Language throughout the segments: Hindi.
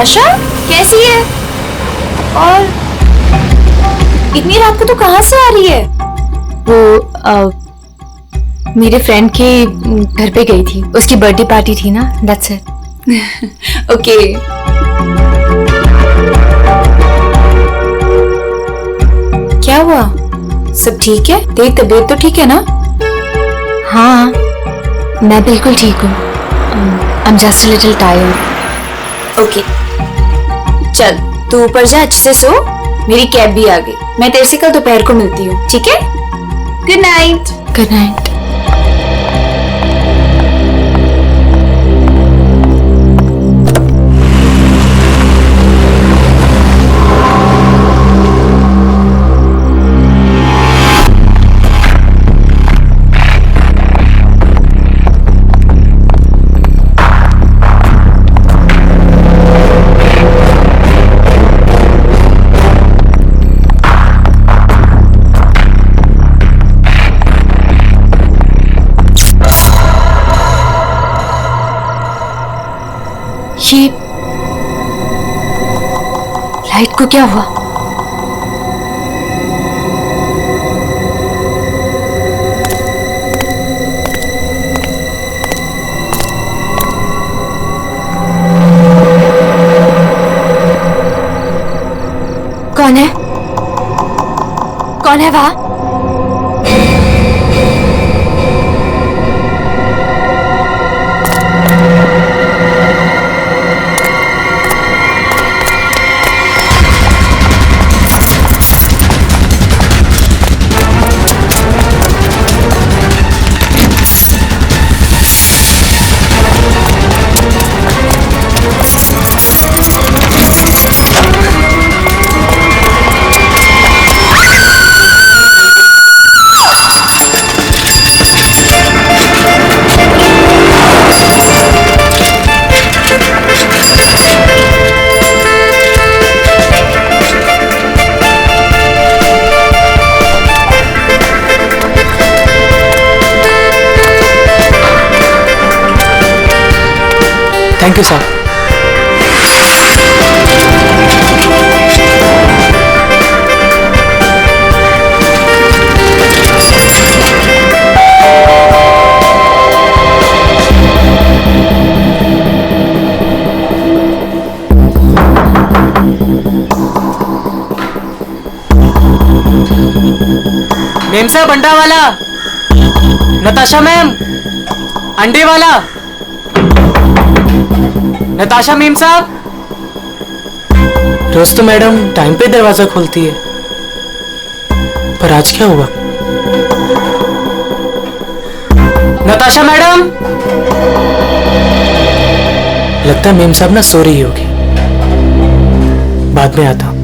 नताशा कैसी है? और इतनी रात को तो कहाँ से आ रही है? वो मेरे फ्रेंड के घर पे गई थी, उसकी बर्थडे पार्टी थी ना, दैट्स इट। ओके। क्या हुआ? सब ठीक है? तेरी तबीयत तो ठीक है ना? हाँ, मैं बिल्कुल ठीक हूँ। I'm just a little tired. Okay, चल तू ऊपर जा, अच्छे से सो। मेरी कैब भी आ गई, मैं तेरे से कल दोपहर को मिलती हूँ, ठीक है? Good night. Good night. ये लाइट को क्या हुआ? कौन है? कौन है वहां? Thank you sir. मेम साहब, अंडा वाला। नताशा मैम, अंडे वाला। नताशा मेम साहब। रोज तो मैडम टाइम पे दरवाजा खोलती है, पर आज क्या हुआ? नताशा मैडम। लगता है मेम साहब ना सो रही होगी, बाद में आता हूं।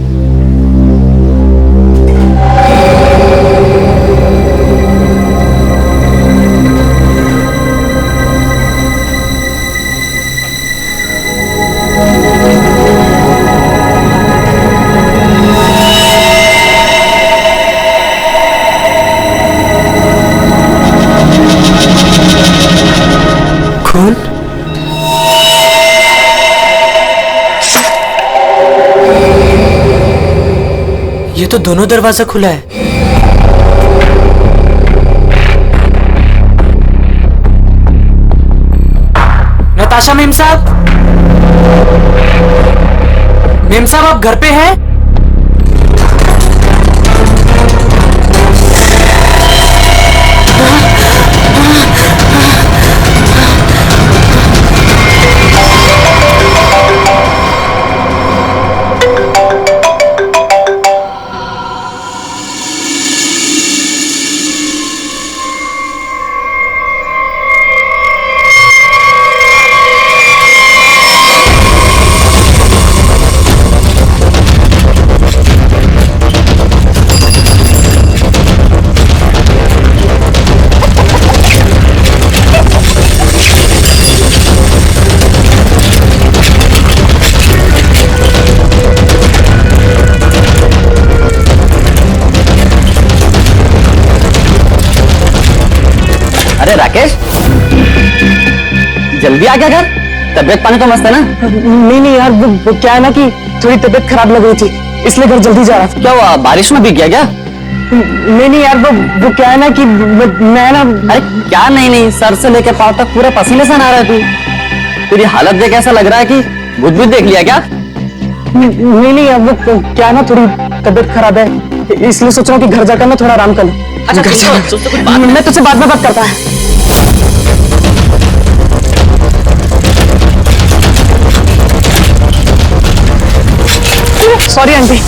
कौन? ये तो दोनों दरवाजा खुला है। नताशा मेम साहब। मेम साहब, आप घर पे हैं? अरे राकेश, जल्दी आ गया घर। तबीयत पानी तो मस्त है ना? नहीं नहीं यार, वो क्या है ना कि थोड़ी तबीयत खराब लग रही थी, इसलिए घर जल्दी जा रहा था। क्या हुआ, बारिश में भीग गया क्या? नहीं नहीं यार, वो क्या है ना कि मैं ना। अरे क्या नहीं नहीं, सर से लेकर पाँव तक पूरे पसीने से नहा रहा है तू। तेरी हालत देख ऐसा लग रहा है कि भूत भूत देख लिया क्या? नहीं नहीं यार, वो क्या है ना, थोड़ी तबीयत खराब है, इसलिए सोच रहा हूँ कि घर जाकर मैं थोड़ा आराम कर लूँ। अच्छा घर जा- मैं तुझसे बाद में बात करता है। Sorry aunty.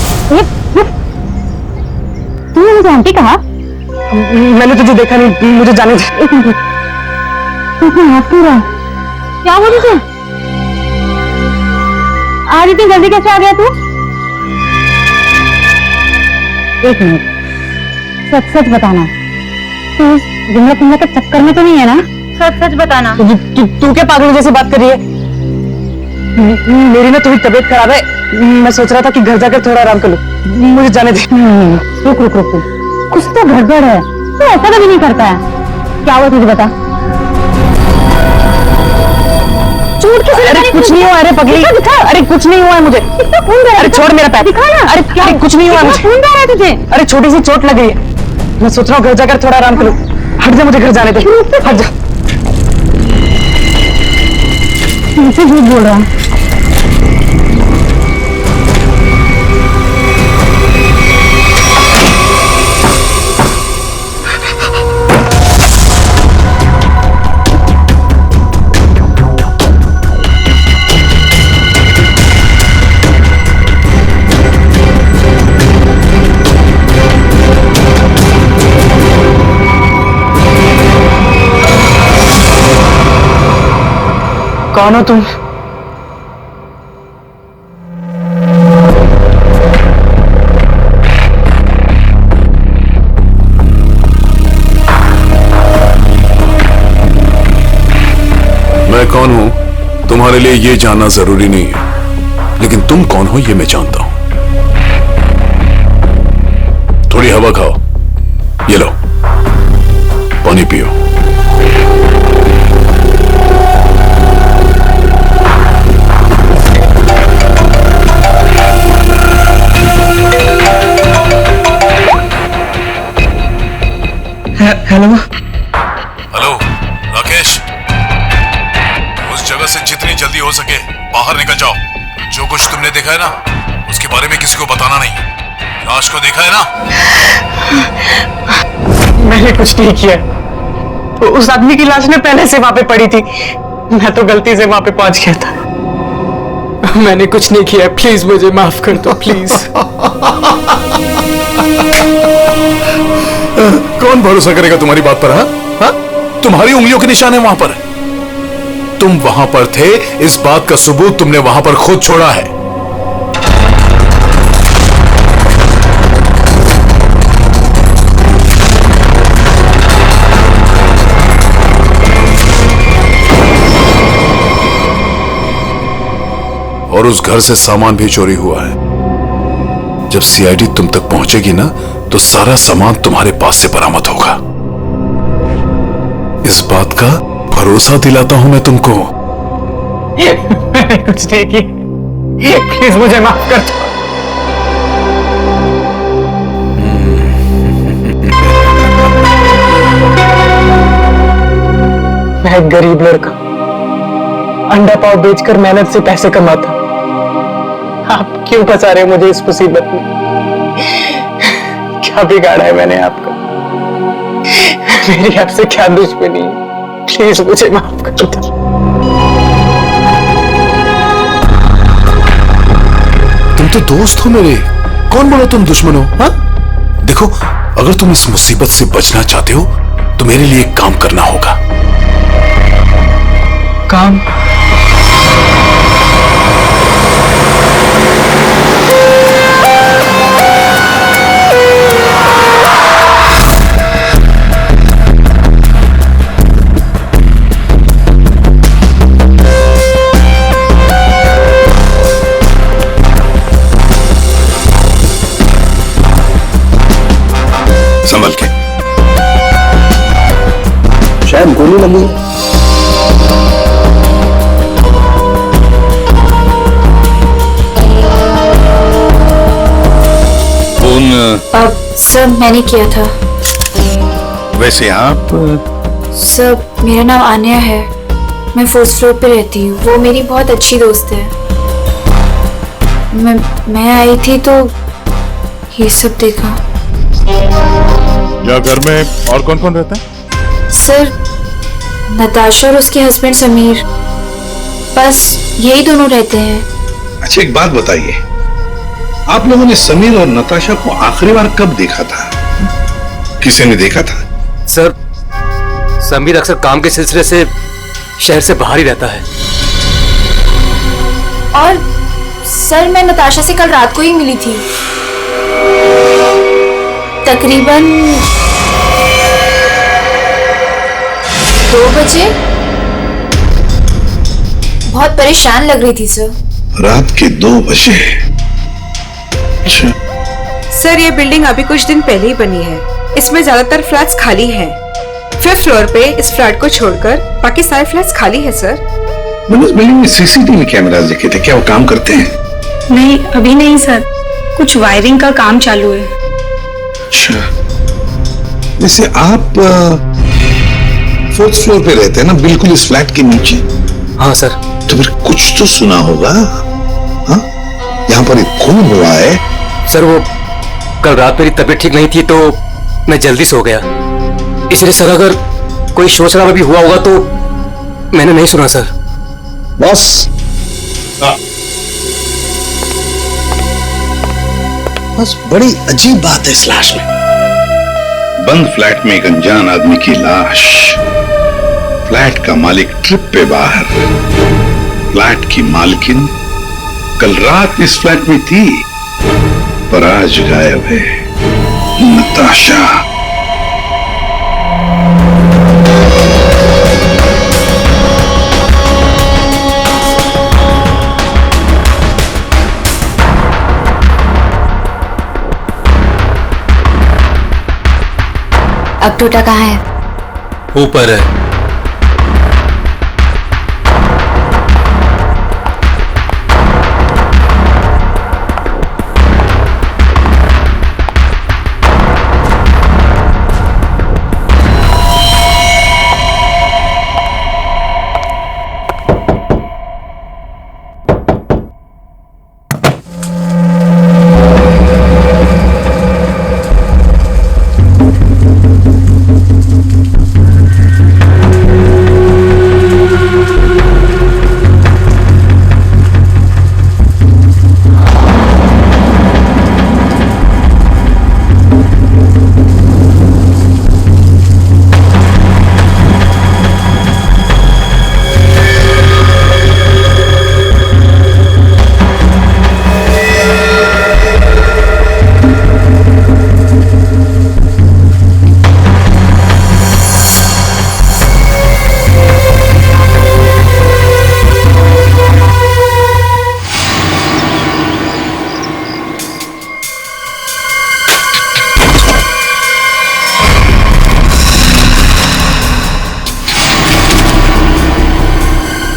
तूने मुझे आंटी कहा? मैंने तुझे देखा नहीं, मुझे जाने दे। क्या हुआ तुझे? आज इतनी जल्दी कैसे आ गया तू? एक मिनट, सच सच बताना, तू इस जुमला तुमला के चक्कर में तो नहीं है ना? सच सच बताना। तू क्या पागल जैसे बात कर रही है? मेरी ना थोड़ी तबीयत खराब है, मैं सोच रहा था कि घर जाकर थोड़ा आराम कर लूं, मुझे जाने दे। रुक रुक रुक रुक, कुछ तो गड़बड़ है, तू ऐसा कभी नहीं करता है। क्या हुआ तुझे बता। चोट किसे अरे लगाई? कुछ नहीं हुआ, अरे पगली, अरे कुछ नहीं हुआ है मुझे। कितना खून बह रहा है? अरे छोड़ मेरा पैर। दिखा ना। अरे क्या, कुछ नहीं हुआ कितना मुझे। खून बह रहा है तुझे? अरे छोटी सी चोट लग गई है, मैं सोच रहा हूँ घर जाकर थोड़ा आराम करूं। हट जा, मुझे घर जाने दे, हट जा। तुमसे झूठ बोल रहा है। कौन हो तुम? मैं कौन हूं तुम्हारे लिए ये जानना जरूरी नहीं है, लेकिन तुम कौन हो ये मैं जानता हूं। थोड़ी हवा खाओ, ये लो पानी पियो। हेलो हेलो राकेश, उस जगह से जितनी जल्दी हो सके बाहर निकल जाओ। जो कुछ तुमने देखा है ना, उसके बारे में किसी को बताना नहीं। लाश को देखा है ना? मैंने कुछ नहीं किया, उस आदमी की लाश ने पहले से वहां पे पड़ी थी, मैं तो गलती से वहां पे पहुंच गया था। मैंने कुछ नहीं किया, प्लीज मुझे माफ कर दो, प्लीज। कौन भरोसा करेगा तुम्हारी बात पर? हाँ, तुम्हारी उंगलियों के निशान है वहां पर। तुम वहां पर थे, इस बात का सबूत तुमने वहां पर खुद छोड़ा है। और उस घर से सामान भी चोरी हुआ है। जब सीआईडी तुम तक पहुंचेगी ना, तो सारा सामान तुम्हारे पास से बरामद होगा। इस बात का भरोसा दिलाता हूं मैं तुमको। मैंने कुछ नहीं किया, प्लीज मुझे माफ कर दो। मैं एक गरीब लड़का, अंडा पाव बेचकर मेहनत से पैसे कमाता। आप क्यों फंसा रहे हो मुझे इस मुसीबत में? क्या बिगाड़ा है मैंने आपका? मेरी आपसे क्या दुश्मनी है? प्लीज मुझे माफ कर दो। तुम तो दोस्त हो मेरे, कौन बोला तुम दुश्मन हो? हाँ? देखो, अगर तुम इस मुसीबत से बचना चाहते हो तो मेरे लिए एक काम करना होगा। काम? संभल के। शायद गोली लगी है। मैंने किया था। वैसे आप सर, मेरा नाम आन्या है। मैं 4th फ्लोर पे रहती हूँ। वो मेरी बहुत अच्छी दोस्त है। मैं आई थी तो ये सब देखा। या घर में और कौन कौन रहता है? सर, नताशा और उसके हस्बैंड समीर, बस यही दोनों रहते हैं। अच्छा, एक बात बताइए, आप लोगों ने समीर और नताशा को आखिरी बार कब देखा था? किसी ने देखा था? सर, समीर अक्सर काम के सिलसिले से शहर से बाहर ही रहता है। और सर, मैं नताशा से कल रात को ही मिली थी, तकरीबन 2 बजे। बहुत परेशान लग रही थी सर। रात के 2 बजे? अच्छा। सर, ये बिल्डिंग अभी कुछ दिन पहले ही बनी है। इसमें ज्यादातर फ्लैट्स खाली हैं। 5th फ्लोर पे इस फ्लैट को छोड़कर बाकी सारे फ्लैट्स खाली है सर। मैंने उस बिल्डिंग में सीसीटीवी कैमरास देखे थे, क्या वो काम करते हैं? नहीं, अभी नहीं सर, कुछ वायरिंग का काम चालू है। अच्छा, वैसे आप 4th फ्लोर पे रहते हैं ना, बिल्कुल इस फ्लैट के नीचे? हाँ सर। तो फिर कुछ तो सुना होगा। हाँ, यहाँ पर एक खून हुआ है। सर, वो कल रात मेरी तबीयत ठीक नहीं थी तो मैं जल्दी सो गया, इसलिए सर अगर कोई शोर शराबा भी हुआ होगा तो मैंने नहीं सुना सर। बॉस, बस बड़ी अजीब बात है इस लाश में। बंद फ्लैट में एक अनजान आदमी की लाश, फ्लैट का मालिक ट्रिप पे बाहर, फ्लैट की मालकिन कल रात इस फ्लैट में थी पर आज गायब है। नताशा। अब टोटा कहाँ है? ऊपर है।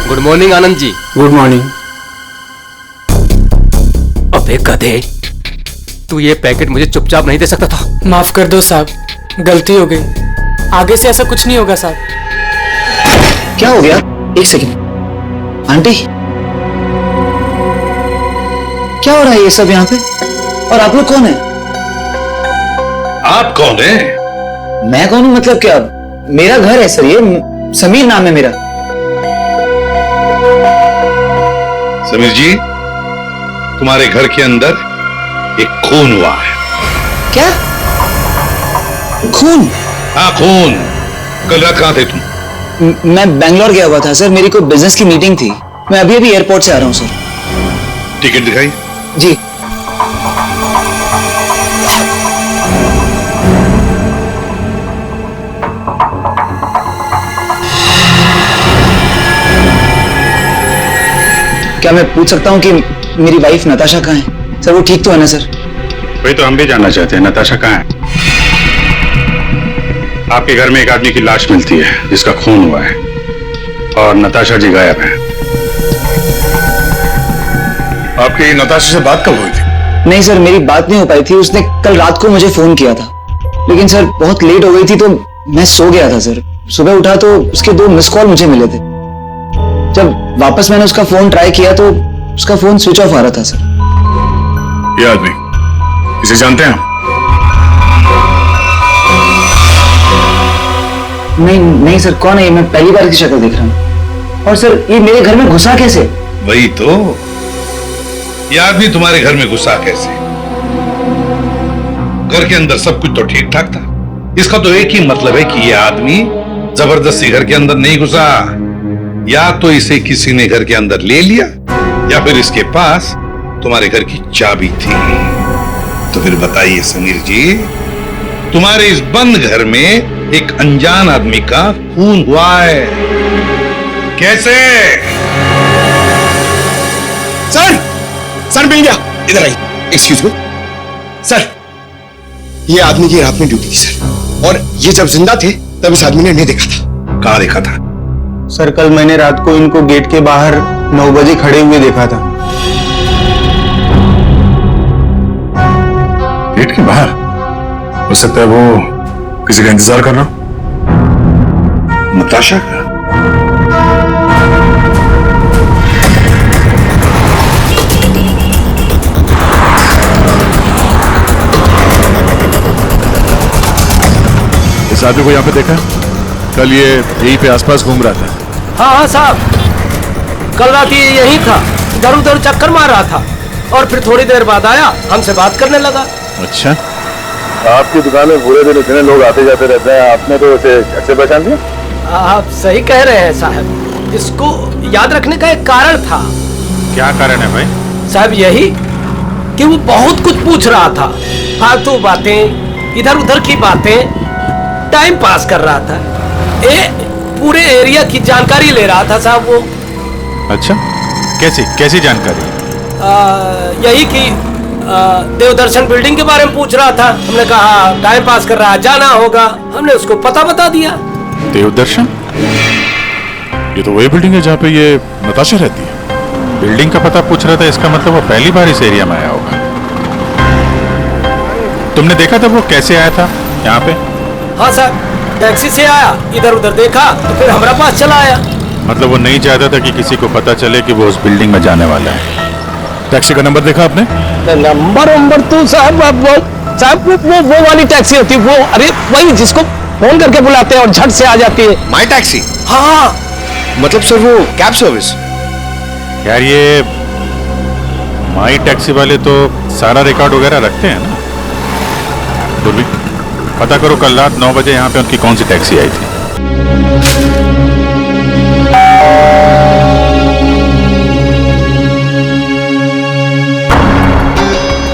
Good morning Anand ji. Good morning. अबे गधे, तू ये पैकेट मुझे चुपचाप नहीं दे सकता था? माफ कर दो साहब, गलती हो गई। आगे से ऐसा कुछ नहीं होगा साहब। क्या हो गया? एक सेकंड। आंटी, क्या हो रहा है ये सब यहाँ पे? और आप लोग कौन है? आप कौन है? मैं कौन हूँ मतलब क्या? मेरा घर है सर, ये समीर नाम है मेरा। समीर जी, तुम्हारे घर के अंदर एक खून हुआ है। क्या? खून? हाँ, खून। कल रात कहां थे तुम? मैं बैंगलोर गया हुआ था सर, मेरी कोई बिजनेस की मीटिंग थी। मैं अभी अभी एयरपोर्ट से आ रहा हूँ सर। टिकट दिखाई? जी। क्या मैं पूछ सकता हूँ कि मेरी वाइफ नताशा कहाँ है? सर वो ठीक तो है ना सर? वही तो हम भी जानना चाहते हैं, नताशा कहाँ है? आपके घर में एक आदमी की लाश मिलती है जिसका खून हुआ है और नताशा जी गायब हैं। आपकी नताशा से बात कब हुई थी? नहीं सर, मेरी बात नहीं हो पाई थी। उसने कल रात को मुझे फोन किया था। लेकिन सर बहुत लेट हो गई थी तो मैं सो गया था सर। सुबह उठा तो उसके 2 मिस कॉल मुझे मिले थे। जब वापस मैंने उसका फोन ट्राई किया तो उसका फोन स्विच ऑफ आ रहा था सर। ये आदमी, इसे जानते हैं? नहीं सर, कौन है ये? मैं पहली बार इसकी शक्ल देख रहा हूँ। और सर ये मेरे घर में घुसा कैसे? वही तो, ये आदमी तुम्हारे घर में घुसा कैसे? घर के अंदर सब कुछ तो ठीक ठाक था। इसका तो एक ही मतलब है कि ये आदमी जबरदस्ती घर के अंदर नहीं घुसा। या तो इसे किसी ने घर के अंदर ले लिया या फिर इसके पास तुम्हारे घर की चाबी थी। तो फिर बताइए समीर जी, तुम्हारे इस बंद घर में एक अनजान आदमी का खून हुआ है, कैसे? सर मिल गया, इधर आई। एक्सक्यूज मी सर, ये आदमी की रात में ड्यूटी थी सर, और ये जब जिंदा थे तब इस आदमी ने नहीं देखा था। कहां देखा था? सर कल मैंने रात को इनको गेट के बाहर 9 बजे खड़े हुए देखा था। गेट के बाहर? हो सकता है वो किसी का इंतजार कर रहा। नताशा का? इस आदमी को यहाँ पे देखा? कल ये यहीं पे आसपास घूम रहा था। हाँ साहब, कल रात ये यहीं था, इधर उधर चक्कर मार रहा था और फिर थोड़ी देर बाद आया, हमसे बात करने लगा। अच्छा, आपकी दुकान में पूरे दिन इतने लोग आते जाते रहते हैं, आपने तो उसे कैसे पहचान लिया? आप सही कह रहे हैं साहब, इसको याद रखने का एक कारण था। क्या कारण है भाई? साहब यही कि वो बहुत कुछ पूछ रहा था, फालतू बातें, इधर उधर की बातें, टाइम पास कर रहा था। पूरे एरिया की जानकारी ले रहा था साहब वो। अच्छा, कैसी जानकारी? यही कि देवदर्शन बिल्डिंग के बारे में पूछ रहा था। हमने कहा टाइम पास कर रहा है, जाना होगा, हमने उसको पता बता दिया। देवदर्शन? ये तो वही बिल्डिंग है जहाँ पे ये नताशा रहती है। बिल्डिंग का पता पूछ रहा था, इसका मतलब वो पहली बार इस एरिया में आया होगा। तुमने देखा था वो कैसे आया था यहाँ पे? हाँ सर, टैक्सी से आया, इधर उधर देखा तो फिर हमारे पास चला आया। मतलब वो नहीं चाहता था कि किसी को पता चले कि वो उस बिल्डिंग में जाने वाला है। टैक्सी का नंबर देखा आपने? नंबर तो साहब वो वाली टैक्सी होती है वो, अरे वही जिसको फोन करके बुलाते हैं और झट से आ जाती है। माई टैक्सी? हाँ, मतलब सर वो कैब सर्विस? यार ये माई टैक्सी वाले तो सारा रिकॉर्ड वगैरह रखते हैं ना। दुर्वी, पता करो कल रात 9 बजे यहाँ पे उनकी कौन सी टैक्सी आई थी।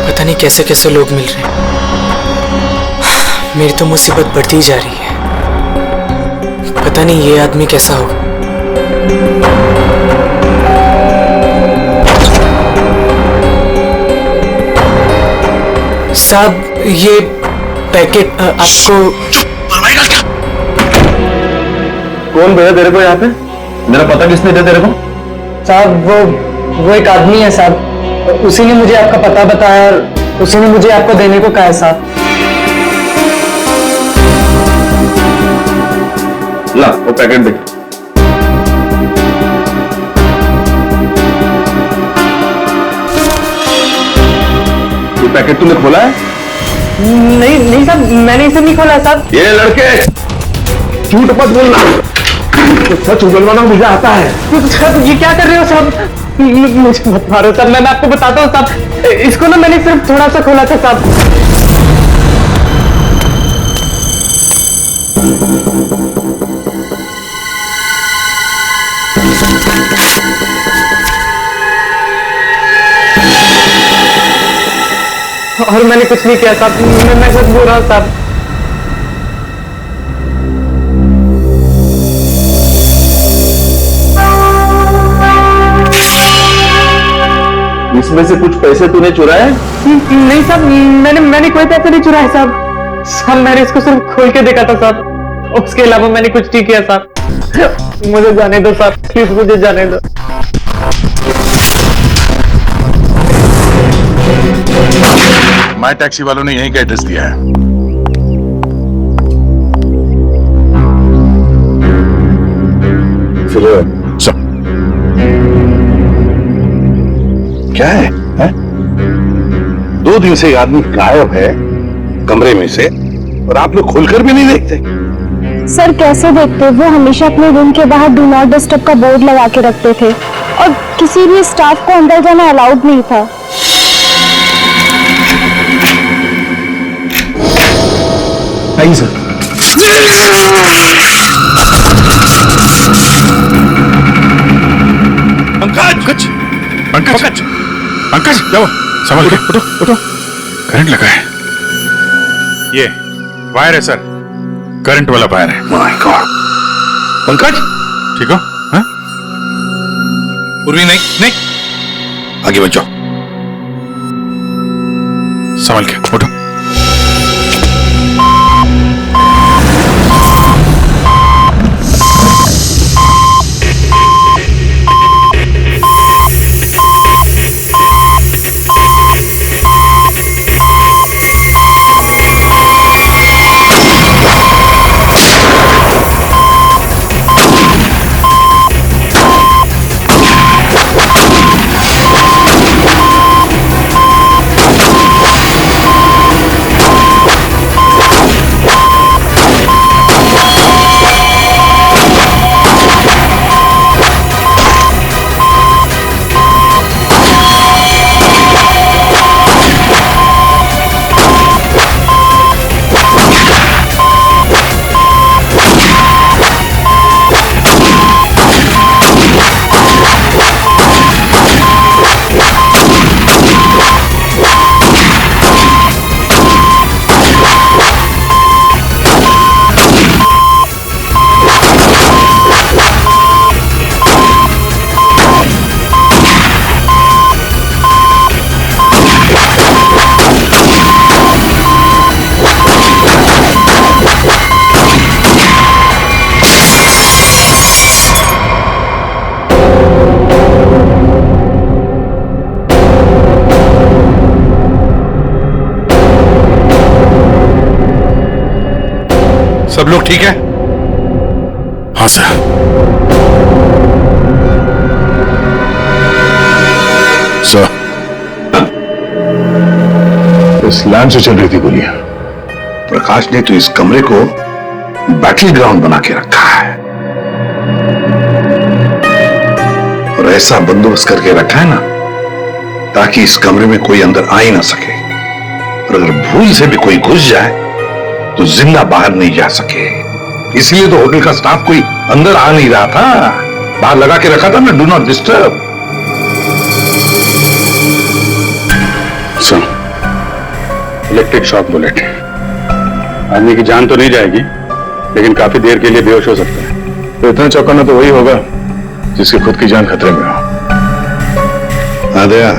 पता नहीं कैसे कैसे लोग मिल रहे हैं। मेरी तो मुसीबत बढ़ती जा रही है। पता नहीं ये आदमी कैसा होगा। साहब ये पैकेट आपको। कौन भेजा तेरे को यहाँ पे? मेरा पता किसने दिया तेरे को? साहब वो एक आदमी है साहब, उसी ने मुझे आपका पता बताया और उसी ने मुझे आपको देने को कहा है साहब। ला वो पैकेट देख। ये पैकेट तूने खोला है? नहीं साहब, मैंने इसे नहीं खोला साहब। ये लड़के झूठ मत बोलना, तो सच उगलवाना मुझे आता है। साहब ये क्या कर रहे हो साहब? मुझे मत मारो साहब, मैं आपको बताता हूँ साहब, इसको ना मैंने सिर्फ थोड़ा सा खोला था साहब। और मैंने कुछ नहीं किया साहब, मैं सच बोल रहा हूँ साहब। इसमें से कुछ पैसे तूने चुराए? नहीं साहब, मैंने कोई पैसे नहीं चुराए साहब। मैंने इसको सिर्फ खोल के देखा था साहब, उसके अलावा मैंने कुछ नहीं किया साहब। मुझे जाने दो साहब, प्लीज मुझे जाने दो। माई टैक्सी वालों ने यहीं का एड्रेस दिया है। चलो सब क्या है, हैं? 2 दिन से आदमी गायब है कमरे में से और आप लोग खोलकर भी नहीं देखते। सर कैसे देखते? वो हमेशा अपने रूम के बाहर डू नॉट डिस्टर्ब का बोर्ड लगा के रखते थे और किसी भी स्टाफ को अंदर जाना अलाउड नहीं था। आइए सर। पंकज पंकज पंकज जाओ, संभल के उठो उठो, करंट लगा है। ये वायर है सर, करंट वाला वायर है। My god. पंकज ठीक हो? हाँ? उर्वी नहीं नहीं, आगे बढ़ जाओ, संभल के उठो। सब लोग ठीक है? हाँ सर। सर, इस लैंड से चल रही थी गोलियां। प्रकाश ने तो इस कमरे को बैटल ग्राउंड बना के रखा है और ऐसा बंदोबस्त करके रखा है ना ताकि इस कमरे में कोई अंदर आ ही ना सके, और अगर भूल से भी कोई घुस जाए तो जिंदा बाहर नहीं जा सके। इसलिए तो होटल का स्टाफ कोई अंदर आ नहीं रहा था, बाहर लगा के रखा था ना, do not disturb. Soon, electric shock bullet, आदमी की जान तो नहीं जाएगी लेकिन काफी देर के लिए बेहोश हो सकता है। तो इतना चौंकाना तो वही होगा जिसकी खुद की जान खतरे में हो। आदया,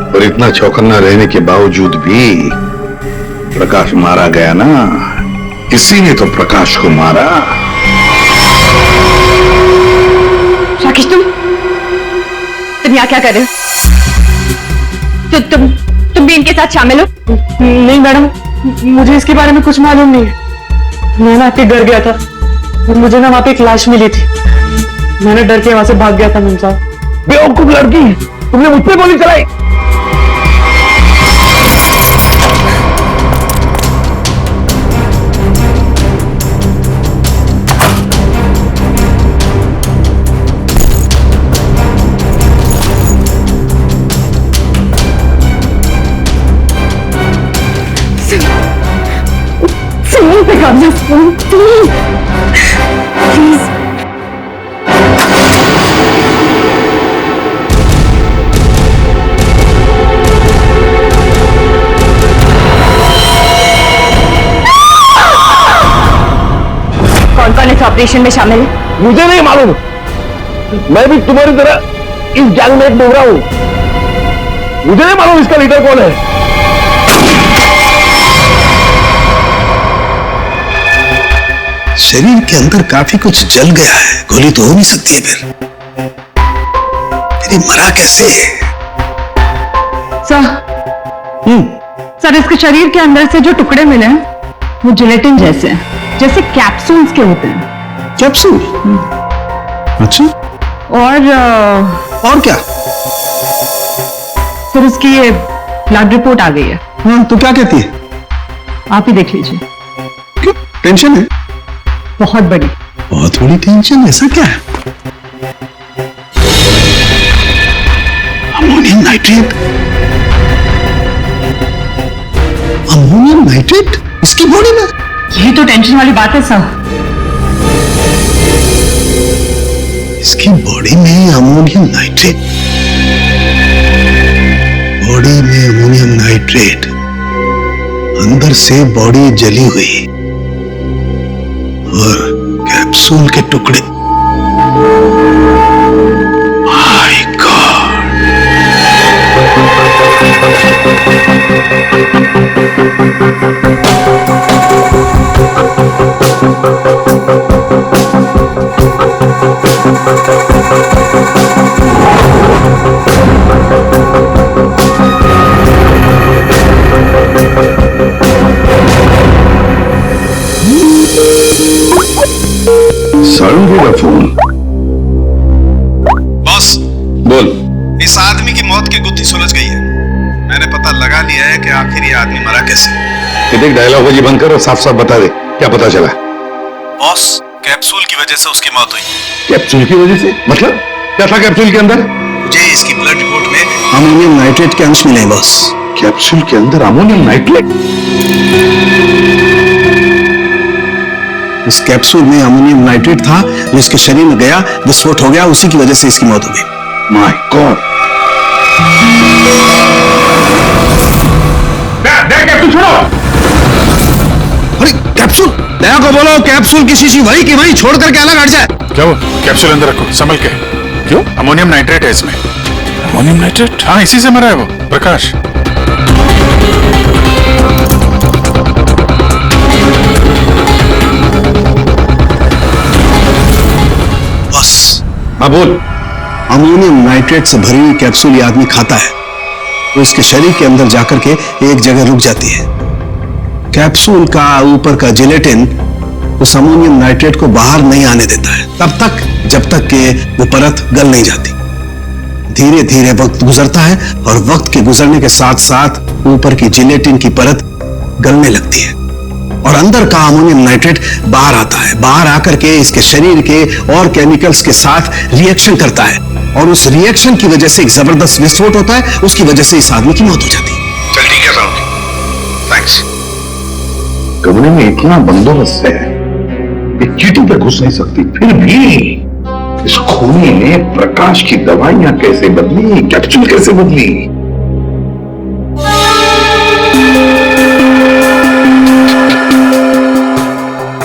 और इतना चौकन्ना रहने के बावजूद भी प्रकाश मारा गया ना, इसी ने तो प्रकाश को मारा। राकेश, तुम यहाँ क्या कर रहे हो? तुम भी इनके साथ शामिल हो? नहीं मैडम, मुझे इसके बारे में कुछ मालूम नहीं है। मैं ना आपके घर गया था और मुझे ना वहां पे एक लाश मिली थी। मैंने डर के वहां से भाग गया था। मैम साहब, बेवकूफ लड़की, तुमने मुझ पे गोली चलाई। प्लीज कौन कौन इस ऑपरेशन में शामिल है? मुझे नहीं मालूम, मैं भी तुम्हारी तरह इस गैंग में एक डोगरा हूं। मुझे नहीं मालूम इसका लीडर कौन है। शरीर के अंदर काफी कुछ जल गया है, गोली तो हो नहीं सकती है फिर ये मरा कैसे? सर, इसके शरीर के अंदर से जो टुकड़े मिले हैं वो जिलेटिन जैसे हैं, जैसे कैप्सूल्स के होते हैं। कैप्सूल? अच्छा, और क्या? सर इसकी ये ब्लड रिपोर्ट आ गई है। हाँ, तो क्या कहती है? आप ही देख लीजिए। क्यों, टेंशन है? बहुत बड़ी। बहुत बड़ी टेंशन? ऐसा क्या है? Ammonium nitrate? अमोनियम नाइट्रेट इसकी बॉडी में? यही तो टेंशन वाली बात है सर। इसकी बॉडी में अमोनियम नाइट्रेट? बॉडी में अमोनियम नाइट्रेट, अंदर से बॉडी जली हुई और कैप्सूल के टुकड़े। My God! सारुंगी का फोन। बॉस बोल। इस आदमी की मौत की गुत्थी सुलझ गई है। मैंने पता लगा लिया है कि आखिर ये आदमी मरा कैसे। देख, डायलॉग जी बंद कर और साफ साफ बता दे क्या पता चला। बॉस, कैप्सूल की वजह से उसकी मौत हुई। कैप्सूल की वजह से? मतलब क्या था कैप्सूल के अंदर? मुझे इसकी ब्लड रिपोर्ट में अमोनियम नाइट्रेट के अंश मिले बॉस। कैप्सूल के अंदर अमोनियम नाइट्रेट? इस कैप्सूल में अमोनियम नाइट्रेट था जो इसके शरीर में गया, विस्फोट हो गया, उसी की वजह से इसकी मौत हो गई। My God! कैप्सूल छोड़ो! अरे कैप्सूल! दया को बोलो कैप्सूल की शीशी वही की वही छोड़ करके अलग हट जाए। क्या वो? कैप्सूल अंदर रखो, संभल के। क्यों? अमोनियम नाइट्रेट है इसमें। Ammonium nitrate? हाँ, इसी से मरा है वो प्रकाश। बस। हाँ बोल। अमोनियम नाइट्रेट से भरी हुई कैप्सूल ये आदमी खाता है तो इसके शरीर के अंदर जाकर के एक जगह रुक जाती है। कैप्सूल का ऊपर का जिलेटिन उस अमोनियम नाइट्रेट को बाहर नहीं आने देता है तब तक जब तक कि वो परत गल नहीं जाती। धीरे धीरे वक्त गुजरता है और वक्त के गुजरने के साथ साथ ऊपर की जिलेटिन की परत गलने लगती है और अंदर का अमोनियम नाइट्रेट बाहर आता है। बाहर आकर के इसके शरीर के और केमिकल्स के साथ रिएक्शन करता है और उस रिएक्शन की वजह से एक जबरदस्त विस्फोट होता है। उसकी वजह से इस आदमी की मौत हो जाती है। चल ठीक है साहब, थैंक्स। कमरे में इतना बंदोबस्त है, एक चीटी पे घुस नहीं सकती, फिर भी इस खूनी ने प्रकाश की दवाइयां कैसे बदली, कैप्सूल कैसे बदली?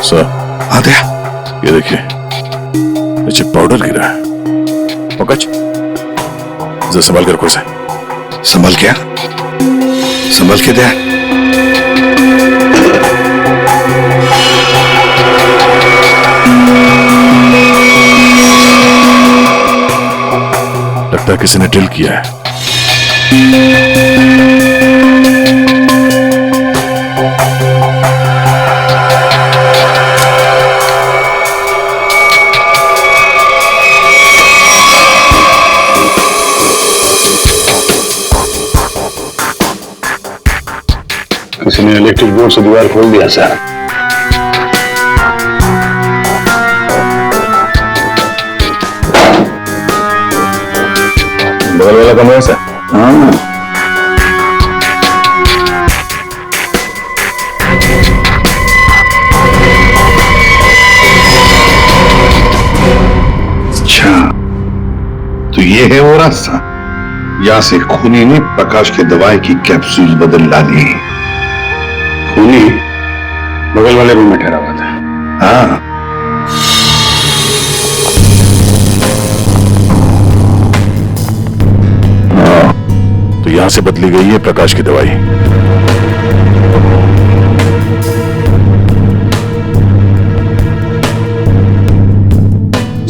सर आ गया। ये देखिए, नीचे पाउडर गिरा है। पंकज, जरा संभाल कर कोसे। संभल क्या? संभल के दे। लगता है किसी ने ड्रिल किया है। किसी ने इलेक्ट्रिक बोर्ड से दीवार खोल दिया सर। बगल वाला कमरा है सर। हाँ, अच्छा, तो ये है वो रास्ता। यहां से खूनी ने प्रकाश के दवाई की कैप्सूल बदल डाली। खूनी बगल वाले रूम में ठहरा हुआ था। हाँ, तो यहां से बदली गई है प्रकाश की दवाई।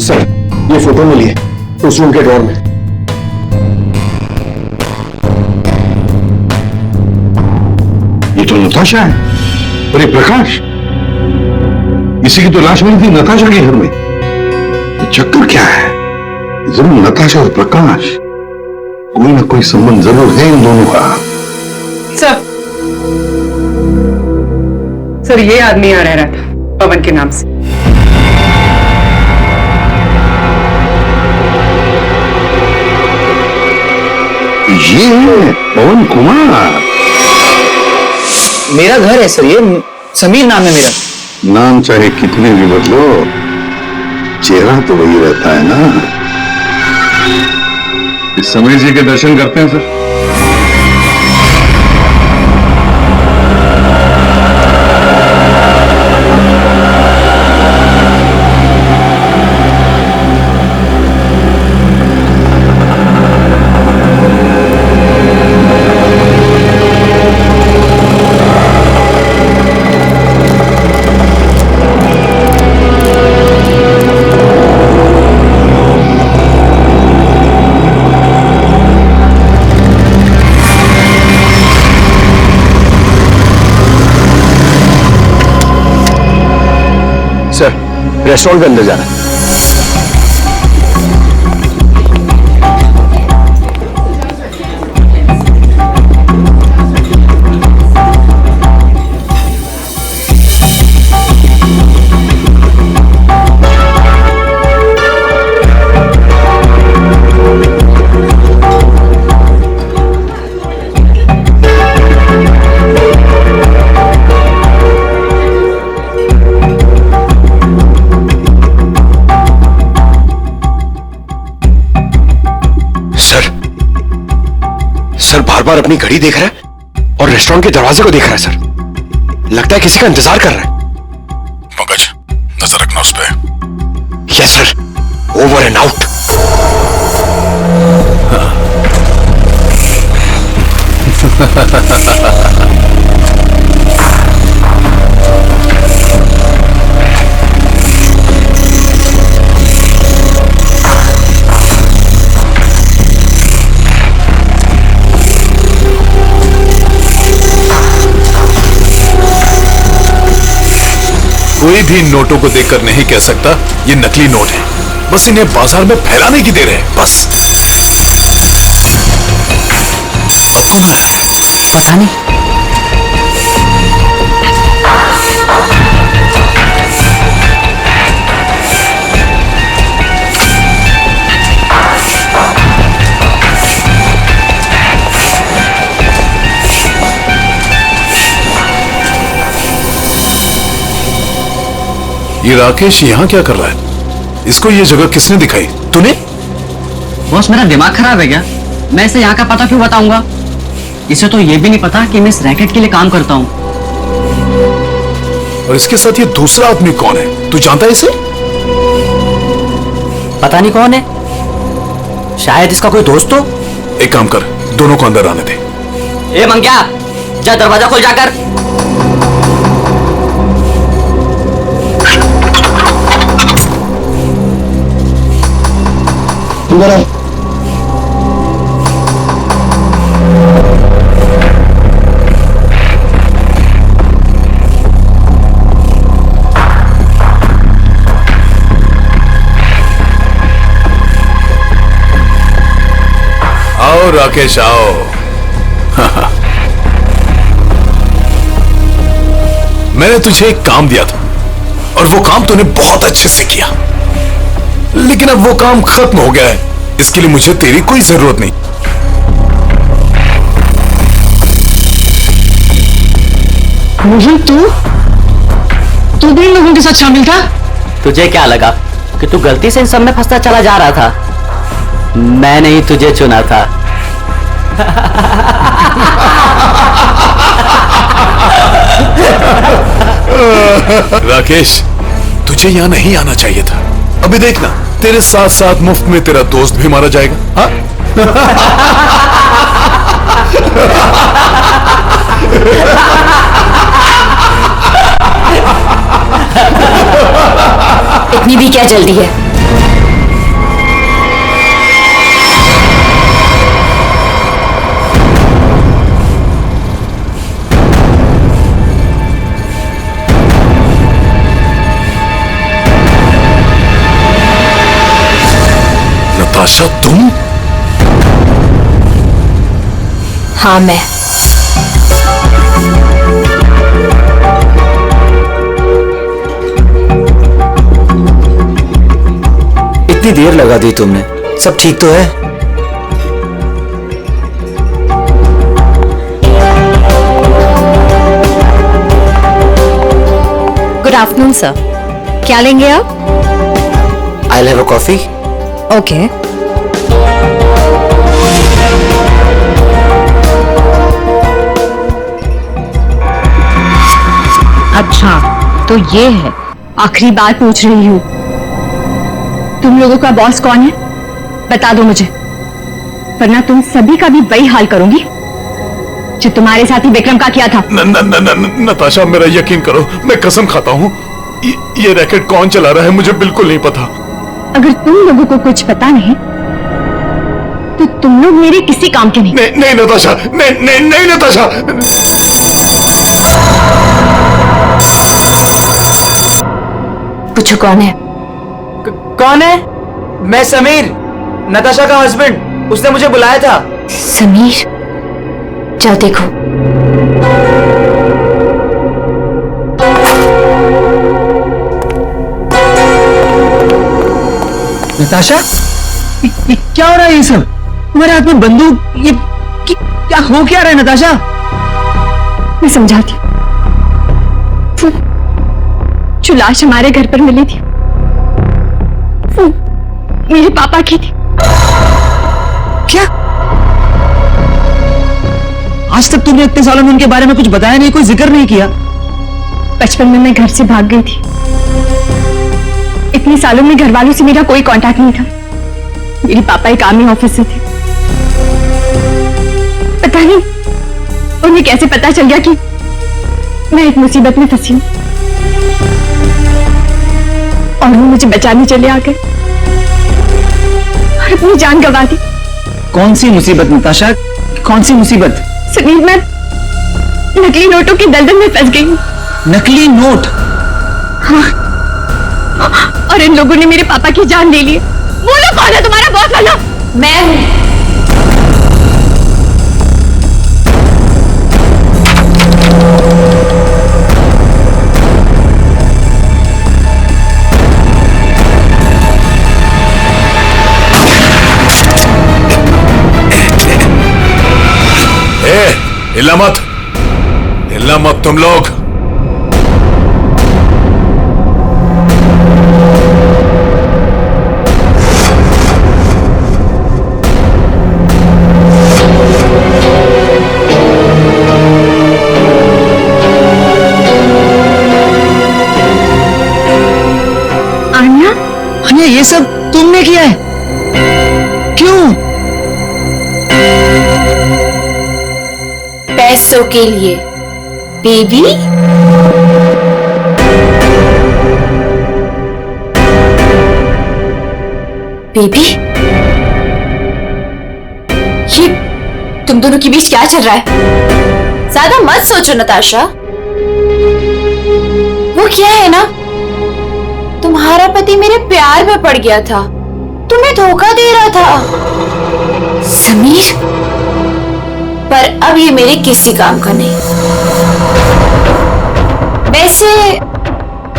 सर, ये फोटो मिली है उस रूम के ड्रॉर में। ये तो नताशा है। अरे प्रकाश, इसी की तो लाश मिली थी नताशा के घर में। ये चक्कर क्या है? जरूर नताशा और प्रकाश, कोई ना कोई संबंध जरूर है इन दोनों का। सर ये आदमी यहाँ रह रहा था पवन के नाम से। ये पवन कुमार मेरा घर है सर, ये समीर नाम है मेरा। नाम चाहे कितने भी बदलो, चेहरा तो वही रहता है ना। इस समीर जी के दर्शन करते हैं सर। रेस्टोरेंट के अंदर जाना है। सर बार बार अपनी घड़ी देख रहा है और रेस्टोरेंट के दरवाजे को देख रहा है सर। लगता है किसी का इंतजार कर रहा है। पंकज, नजर रखना उस पर। Yes sir, over and out. कोई भी नोटों को देखकर नहीं कह सकता ये नकली नोट है, बस इन्हें बाजार में फैलाने की देर है बस। अब कौन आया है? पता नहीं। ये राकेश यहाँ क्या कर रहा है? इसको ये जगह किसने दिखाई? तूने? बॉस मेरा दिमाग खराब है क्या? मैं इसे यहाँ का पता क्यों बताऊंगा? इसे तो ये भी नहीं पता कि मैं इस रैकेट के लिए काम करता हूँ। और इसके साथ ये दूसरा आदमी कौन है? तू जानता है इसे? पता नहीं कौन है, शायद इसका कोई दोस्त हो। एक काम कर, दोनों को अंदर आने दे। ए मंग्या, जा दरवाजा खोल जाकर। आओ राकेश आओ। मैंने तुझे एक काम दिया था और वो काम तूने बहुत अच्छे से किया, लेकिन अब वो काम खत्म हो गया है। इसके लिए मुझे तेरी कोई जरूरत नहीं। मुझे तू भी इन लोगों के साथ शामिल था? तुझे क्या लगा कि तू गलती से इन सब में फंसता चला जा रहा था? मैंने ही तुझे चुना था। राकेश, तुझे यहां नहीं आना चाहिए था। अभी देखना, तेरे साथ साथ मुफ्त में तेरा दोस्त भी मारा जाएगा। हाँ? इतनी भी क्या जल्दी है? नताशा तुम? हाँ मैं। इतनी देर लगा दी तुमने, सब ठीक तो है? गुड आफ्टरनून सर, क्या लेंगे आप? I'll have a coffee. Okay. अच्छा, तो ये है। आखिरी बार पूछ रही हूँ, तुम लोगों का बॉस कौन है? बता दो मुझे, वरना तुम सभी का भी वही हाल करूंगी जो तुम्हारे साथी विक्रम का किया था। नताशा, मेरा यकीन करो, मैं कसम खाता हूँ, ये रैकेट कौन चला रहा है मुझे बिल्कुल नहीं पता। अगर तुम लोगों को कुछ पता नहीं तो तुम लोग मेरे किसी काम के नहीं। नहीं नताशा, नहीं नताशा। पूछो कौन है? कौन है? मैं समीर, नताशा का हस्बैंड। उसने मुझे बुलाया था। समीर, जाओ देखो। नताशा, ये क्या हो रहा है? ये सब तुम्हारे हाथ में बंदूक, ये क्या हो क्या रहा है नताशा? मैं समझाती हूँ। जो लाश हमारे घर पर मिली थी वो मेरे पापा की थी। क्या? आज तक तुमने इतने सालों में उनके बारे में कुछ बताया नहीं, कोई जिक्र नहीं किया। बचपन में मैं घर से भाग गई थी। इतने सालों में घर वालों से मेरा कोई कांटेक्ट नहीं था। मेरे पापा एक आर्मी ऑफिसर थे। पता नहीं उन्हें कैसे पता चल गया कि मैं एक मुसीबत में फंसी हूं और वो मुझे बचाने चले आ गए और अपनी जान गंवा दी। कौन सी मुसीबत नताशा, कौन सी मुसीबत? सुनील, मैं नकली नोटों की दलदल में फंस गई हूं। नकली नोट? हाँ, और इन लोगों ने मेरे पापा की जान ले ली। बोलो कौन है तुम्हारा बॉस वाला? मैं हूं। हिलना मत, हिलना मत तुम लोग। अन्या, ये सब तुमने किया है? क्यों? पैसों के लिए बेबी। बेबी, ये तुम दोनों के बीच क्या चल रहा है? ज्यादा मत सोचो नताशा। वो क्या है ना, तुम्हारा पति मेरे प्यार में पड़ गया था, तुम्हें धोखा दे रहा था समीर, पर अब ये मेरे किसी काम का नहीं। वैसे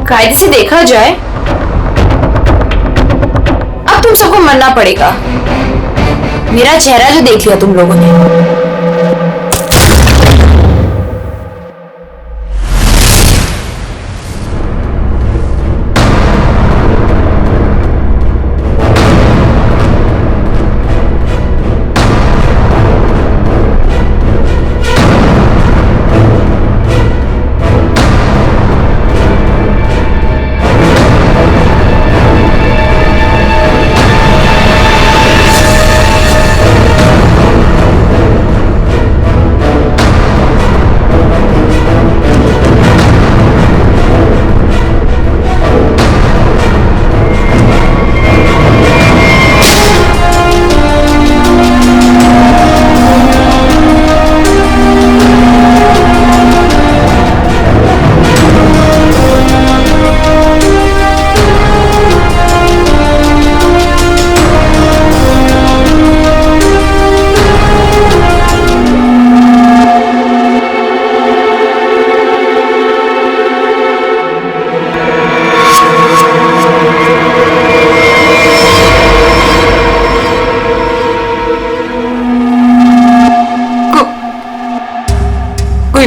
कायदे से देखा जाए अब तुम सबको मरना पड़ेगा। मेरा चेहरा जो देख लिया तुम लोगों ने।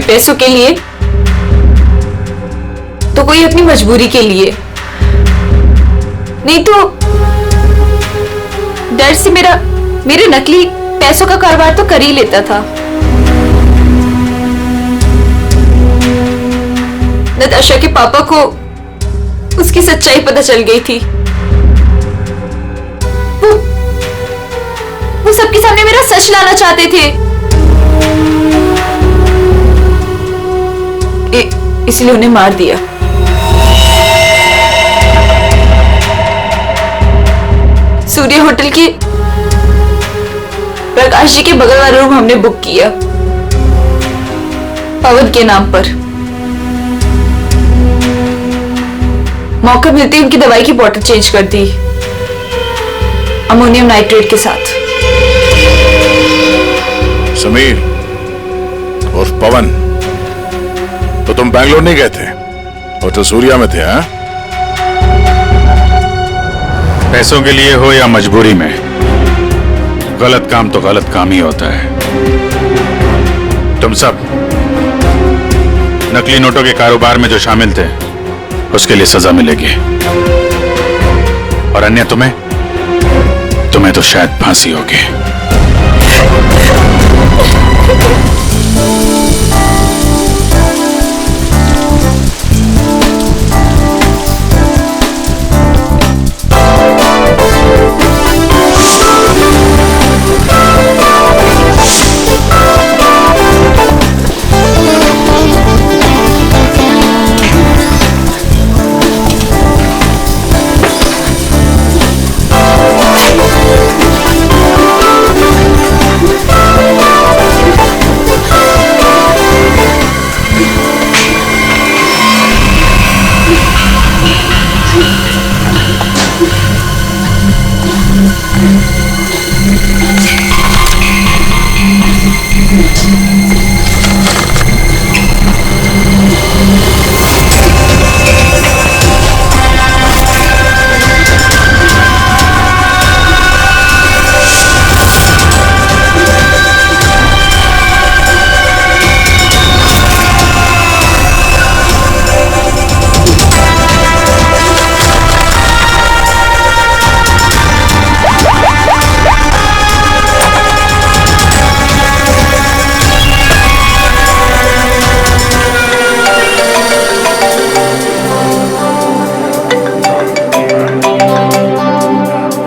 पैसों के लिए तो कोई अपनी मजबूरी के लिए। नहीं तो डर से मेरे नकली पैसों का कारोबार तो कर ही लेता था। नताशा के पापा को उसकी सच्चाई पता चल गई थी। वो सबके सामने मेरा सच लाना चाहते थे। इसलिए उन्हें मार दिया। सूर्य होटल के प्रकाश जी के बगल वाला रूम हमने बुक किया पवन के नाम पर। मौका मिलते ही उनकी दवाई की बोतल चेंज कर दी अमोनियम नाइट्रेट के साथ। समीर और पवन, तो तुम बैंगलोर नहीं गए थे, होटल सूर्या में थे? हाँ, पैसों के लिए हो या मजबूरी में, गलत काम तो गलत काम ही होता है। तुम सब नकली नोटों के कारोबार में जो शामिल थे उसके लिए सजा मिलेगी, और अन्य तुम्हें तो शायद फांसी होगी।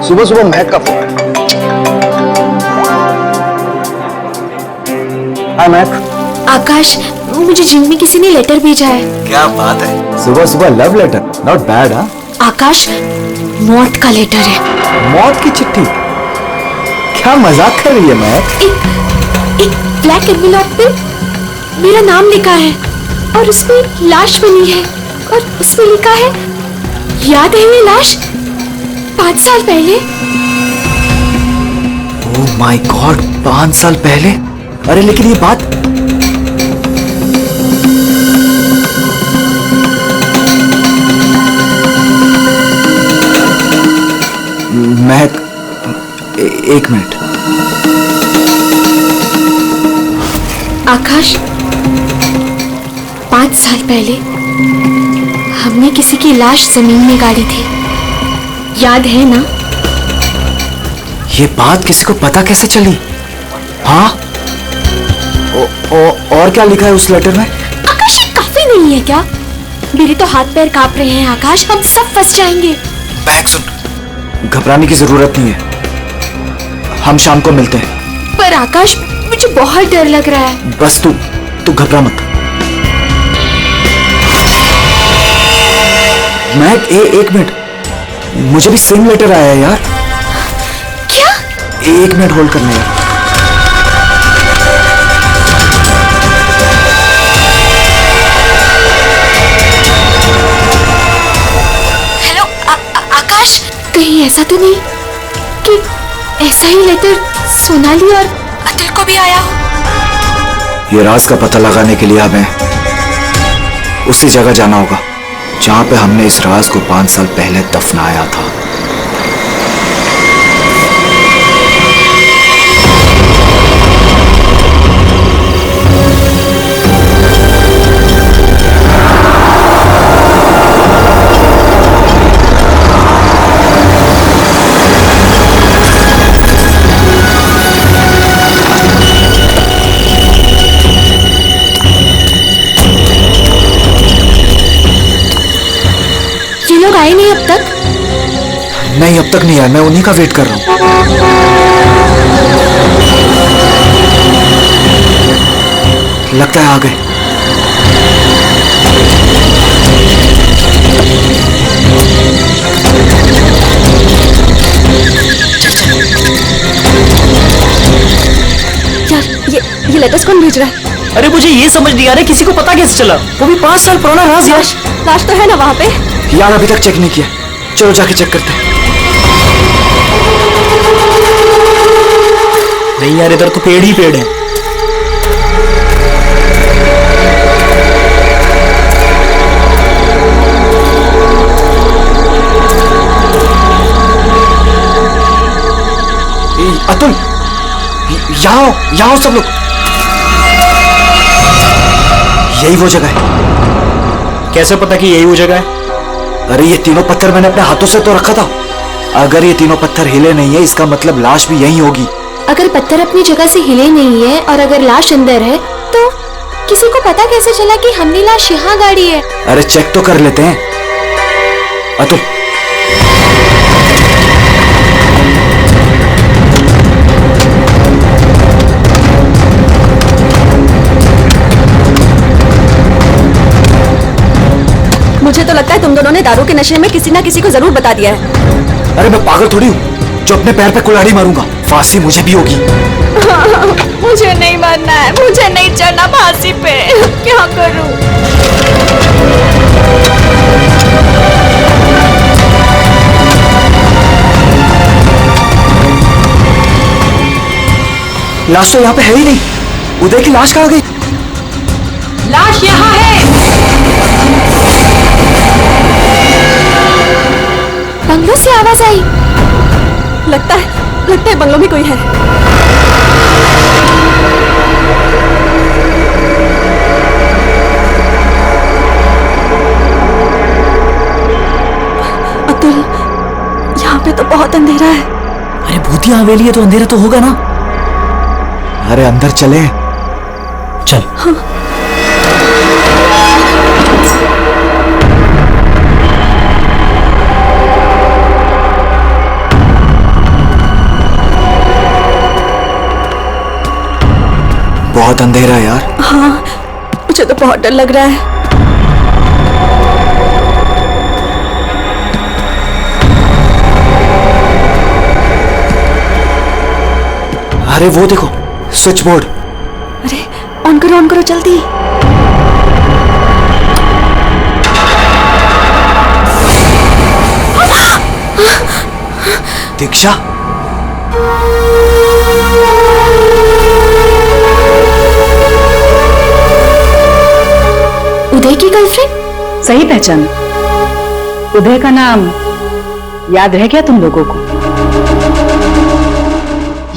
सुबह सुबह महक का फोन। हाय महक। आकाश, मुझे जिम में किसी ने लेटर भेजा है। क्या बात है, सुबह सुबह लव लेटर, नॉट बैड। हाँ आकाश, मौत का लेटर है। मौत की चिट्ठी? क्या मजाक कर रही है महक? एक ब्लैक एनवेलप पे मेरा नाम लिखा है और उसमें लाश बनी है और उसमें लिखा है, याद है ये लाश 5 साल पहले? ओह माय गॉड, 5 साल पहले? अरे लेकिन ये बात महक, एक मिनट। आकाश, 5 साल पहले हमने किसी की लाश जमीन में गाड़ी थी, याद है ना? ये बात किसी को पता कैसे चली? हाँ, और क्या लिखा है उस लेटर में? आकाश, ये काफी नहीं है क्या? मेरे तो हाथ पैर कांप रहे हैं आकाश, हम सब फंस जाएंगे। महक सुन, घबराने की जरूरत नहीं है, हम शाम को मिलते हैं। पर आकाश, मुझे बहुत डर लग रहा है। बस तू घबरा मत। महक, एक मिनट, मुझे भी सेम लेटर आया है यार। क्या? 1 मिनट होल्ड करना यार। हेलो आकाश, कहीं ऐसा तो नहीं कि ऐसा ही लेटर सोनाली और अतुल को भी आया हो? ये राज का पता लगाने के लिए हमें उसी जगह जाना होगा जहां पे हमने इस राज को 5 साल पहले दफनाया था। नहीं, अब तक नहीं आया, मैं उन्हीं का वेट कर रहा हूँ। लगता है आ गए। यार ये लेटर्स कौन भेज रहा है? अरे मुझे ये समझ नहीं आ रहा किसी को पता कैसे चला, वो भी 5 साल पुराना राज। यार लाश तो है ना वहाँ पे? यार अभी तक चेक नहीं किया, चलो जाके चेक करते हैं। नहीं यार, इधर तो पेड़ ही पेड़ है। अतुल, यहाँ सब लोग। यही वो जगह है। कैसे पता कि यही वो जगह है? अरे ये तीनों पत्थर मैंने अपने हाथों से तो रखा था। अगर ये तीनों पत्थर हिले नहीं है, इसका मतलब लाश भी यहीं होगी। अगर पत्थर अपनी जगह से हिले नहीं है और अगर लाश अंदर है, तो किसी को पता कैसे चला कि हमने लाश यहाँ गाड़ी है? अरे चेक तो कर लेते हैं। अतुल, मुझे तो लगता है तुम दोनों ने दारू के नशे में किसी ना किसी को जरूर बता दिया है। अरे मैं पागल थोड़ी हूँ जो अपने पैर पे कुल्हाड़ी मारूंगा। फांसी मुझे भी होगी। मुझे नहीं मरना है, मुझे नहीं चढ़ना फांसी पे। क्या करूं? लाश तो यहाँ पे है ही नहीं। उदय की लाश कहाँ गई? लाश यहाँ है। बंगलों से आवाज आई। लगता है बंगलों में कोई है। अतुल, यहाँ पे तो बहुत अंधेरा है। अरे भूतिया हवेली है तो अंधेरा तो होगा ना। अरे अंदर चले। चल। हाँ। बहुत अंधेरा है यार। हाँ, मुझे तो बहुत डर लग रहा है। अरे वो देखो, स्विच बोर्ड। अरे ऑन करो जल्दी। दीक्षा, उदय की गर्लफ्रेंड? सही पहचान। उदय का नाम याद रह गया तुम लोगों को?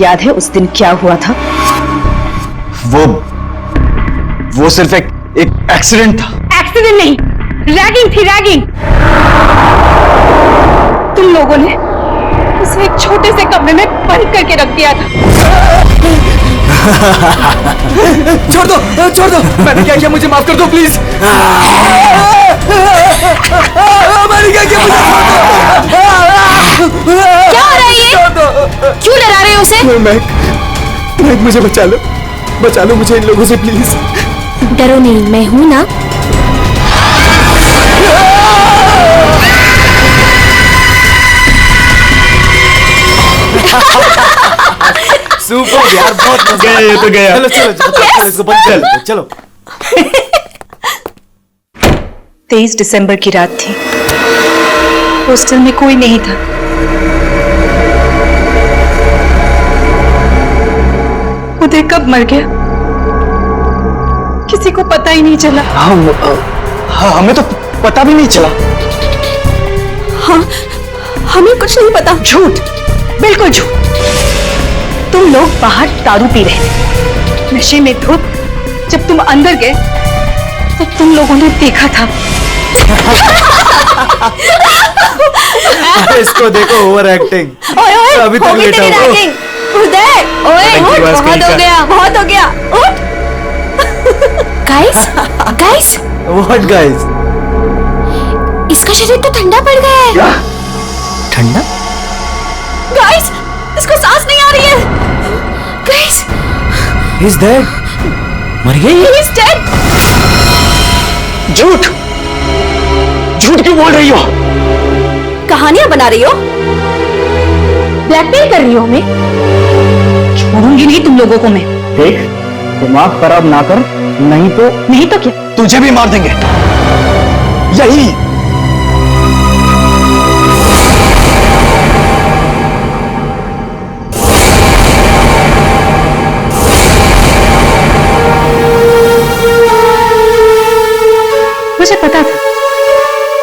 याद है उस दिन क्या हुआ था? वो सिर्फ एक एक्सीडेंट था। एक्सीडेंट नहीं, रैगिंग थी, रैगिंग। तुम लोगों ने उसे एक छोटे से कमरे में बंद करके रख दिया था। छोड़ दो, मैंने क्या किया, मुझे माफ कर दो प्लीज। मैंने क्या किया, क्या हो रहा है ये? क्यों डरा रहे हो उसे? महक, मुझे बचा लो मुझे इन लोगों से प्लीज। डरो नहीं, मैं हूं ना। सुपर यार, बहुत मजा आया। ये तो गया। चलो इसको बंद कर लो, चलो। 23 दिसंबर की रात थी। हॉस्टल में कोई नहीं था। उदय कब मर गया किसी को पता ही नहीं चला। हाँ, हमें तो पता भी नहीं चला। हाँ, हमें कुछ नहीं पता। झूठ, बिल्कुल झूठ। तुम लोग बाहर दारू पी रहे थे, नशे में धुत। जब तुम अंदर गए तो तुम लोगों ने देखा था। इसको देखो, ओवर एक्टिंग। ओए, अभी तक लेटा हुआ। उदय, ओए, उठ, बहुत हो गया, उठ। Guys, what guys? इसका शरीर तो ठंडा पड़ गया है। ठंडा? गाइस, इसको सांस नहीं आ रही है। Guys, He's dead. मर गई? He's dead. झूठ क्यों बोल रही हो? कहानियां बना रही हो? ब्लैकमेल कर रही हो हमें? छोड़ूंगी नहीं तुम लोगों को मैं। देख, दिमाग खराब ना कर, नहीं तो क्या? तुझे भी मार देंगे। यही मुझे पता था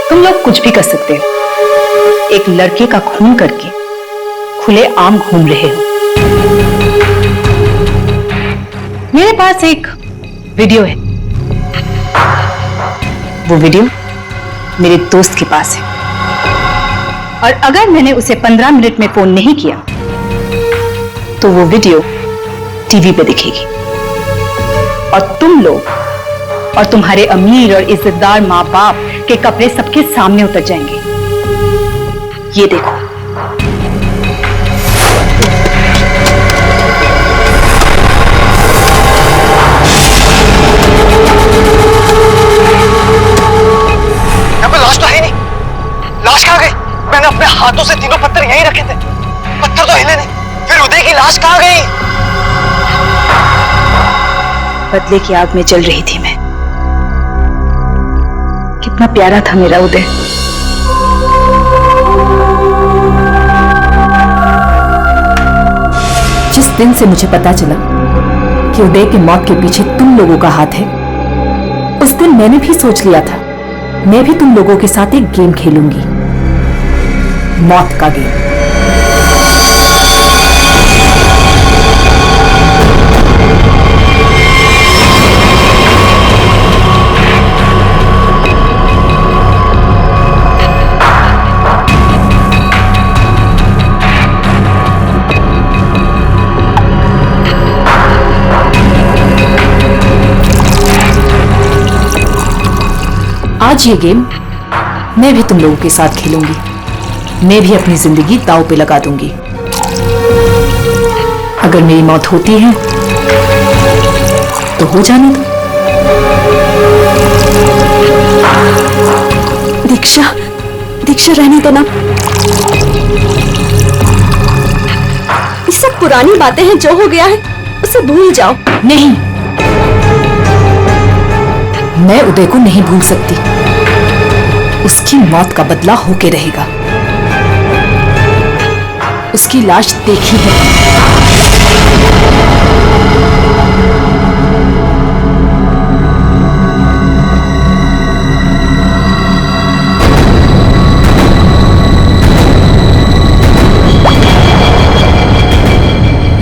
तुम लोग कुछ भी कर सकते हो। एक लड़के का खून करके खुले आम घूम रहे हो। मेरे पास एक वीडियो है। वो वीडियो मेरे दोस्त के पास है, और अगर मैंने उसे 15 मिनट में फोन नहीं किया तो वो वीडियो टीवी पे दिखेगी, और तुम लोग और तुम्हारे अमीर और इज्जतदार माँ बाप के कपड़े सबके सामने उतर जाएंगे। ये देखो। यहाँ पे लाश तो है नहीं। लाश कहाँ गई? मैंने अपने हाथों से तीनों पत्थर यहीं रखे थे। पत्थर तो हिले नहीं। फिर उदय की लाश कहाँ गई? बदले की आग में जल रही थी मैं। कितना प्यारा था मेरा उदय। जिस दिन से मुझे पता चला कि उदय की मौत के पीछे तुम लोगों का हाथ है, उस दिन मैंने भी सोच लिया था मैं भी तुम लोगों के साथ एक गेम खेलूंगी, मौत का गेम। आज ये गेम मैं भी तुम लोगों के साथ खेलूंगी। मैं भी अपनी जिंदगी दांव पे लगा दूंगी। अगर मेरी मौत होती है तो हो जाने दो। दीक्षा रहने दो ना। ये सब पुरानी बातें हैं, जो हो गया है उसे भूल जाओ। नहीं, मैं उदय को नहीं भूल सकती। उसकी मौत का बदला होके रहेगा। उसकी लाश देखी है।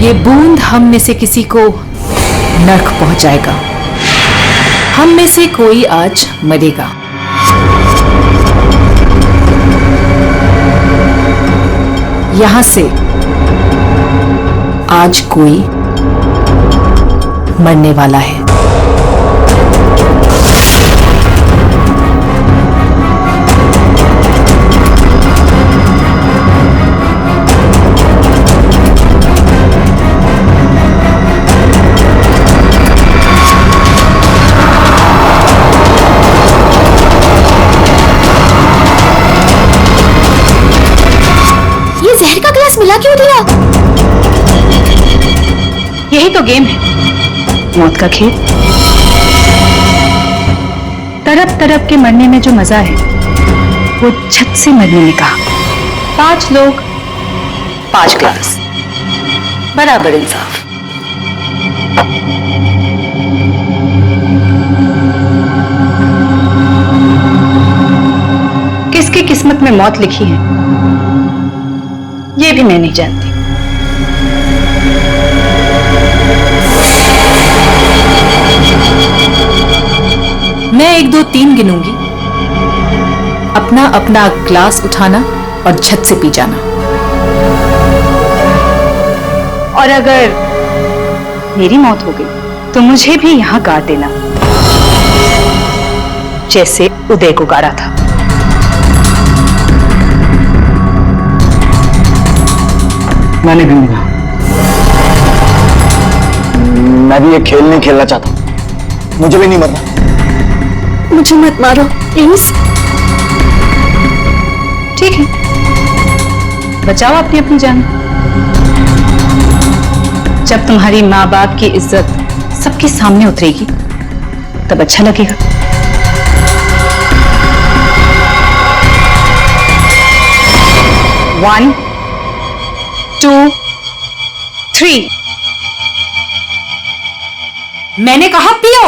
ये बूंद हम में से किसी को नर्क पहुंचाएगा। हम में से कोई आज मरेगा। यहां से आज कोई मरने वाला है। मिला क्यों दिया? यही तो गेम है, मौत का खेल। तरफ तरफ के मरने में जो मजा है वो छत से मरने में कहा। 5 लोग 5 ग्लास, बराबर इंसाफ। किसकी किस्मत में मौत लिखी है ये भी मैं नहीं जानती। मैं 1 2 3 गिनूंगी। अपना अपना ग्लास उठाना और छत से पी जाना। और अगर मेरी मौत हो गई तो मुझे भी यहां गाड़ देना, जैसे उदय को गाड़ा था। मैंने भी नहीं कहा। मैं भी ये खेल नहीं खेलना चाहता, मुझे भी नहीं मरना। मुझे मत मारो प्लीज। ठीक है, बचाओ अपनी अपनी जान। जब तुम्हारी माँ बाप की इज्जत सबके सामने उतरेगी तब अच्छा लगेगा। One, two, three. मैंने कहा पियो।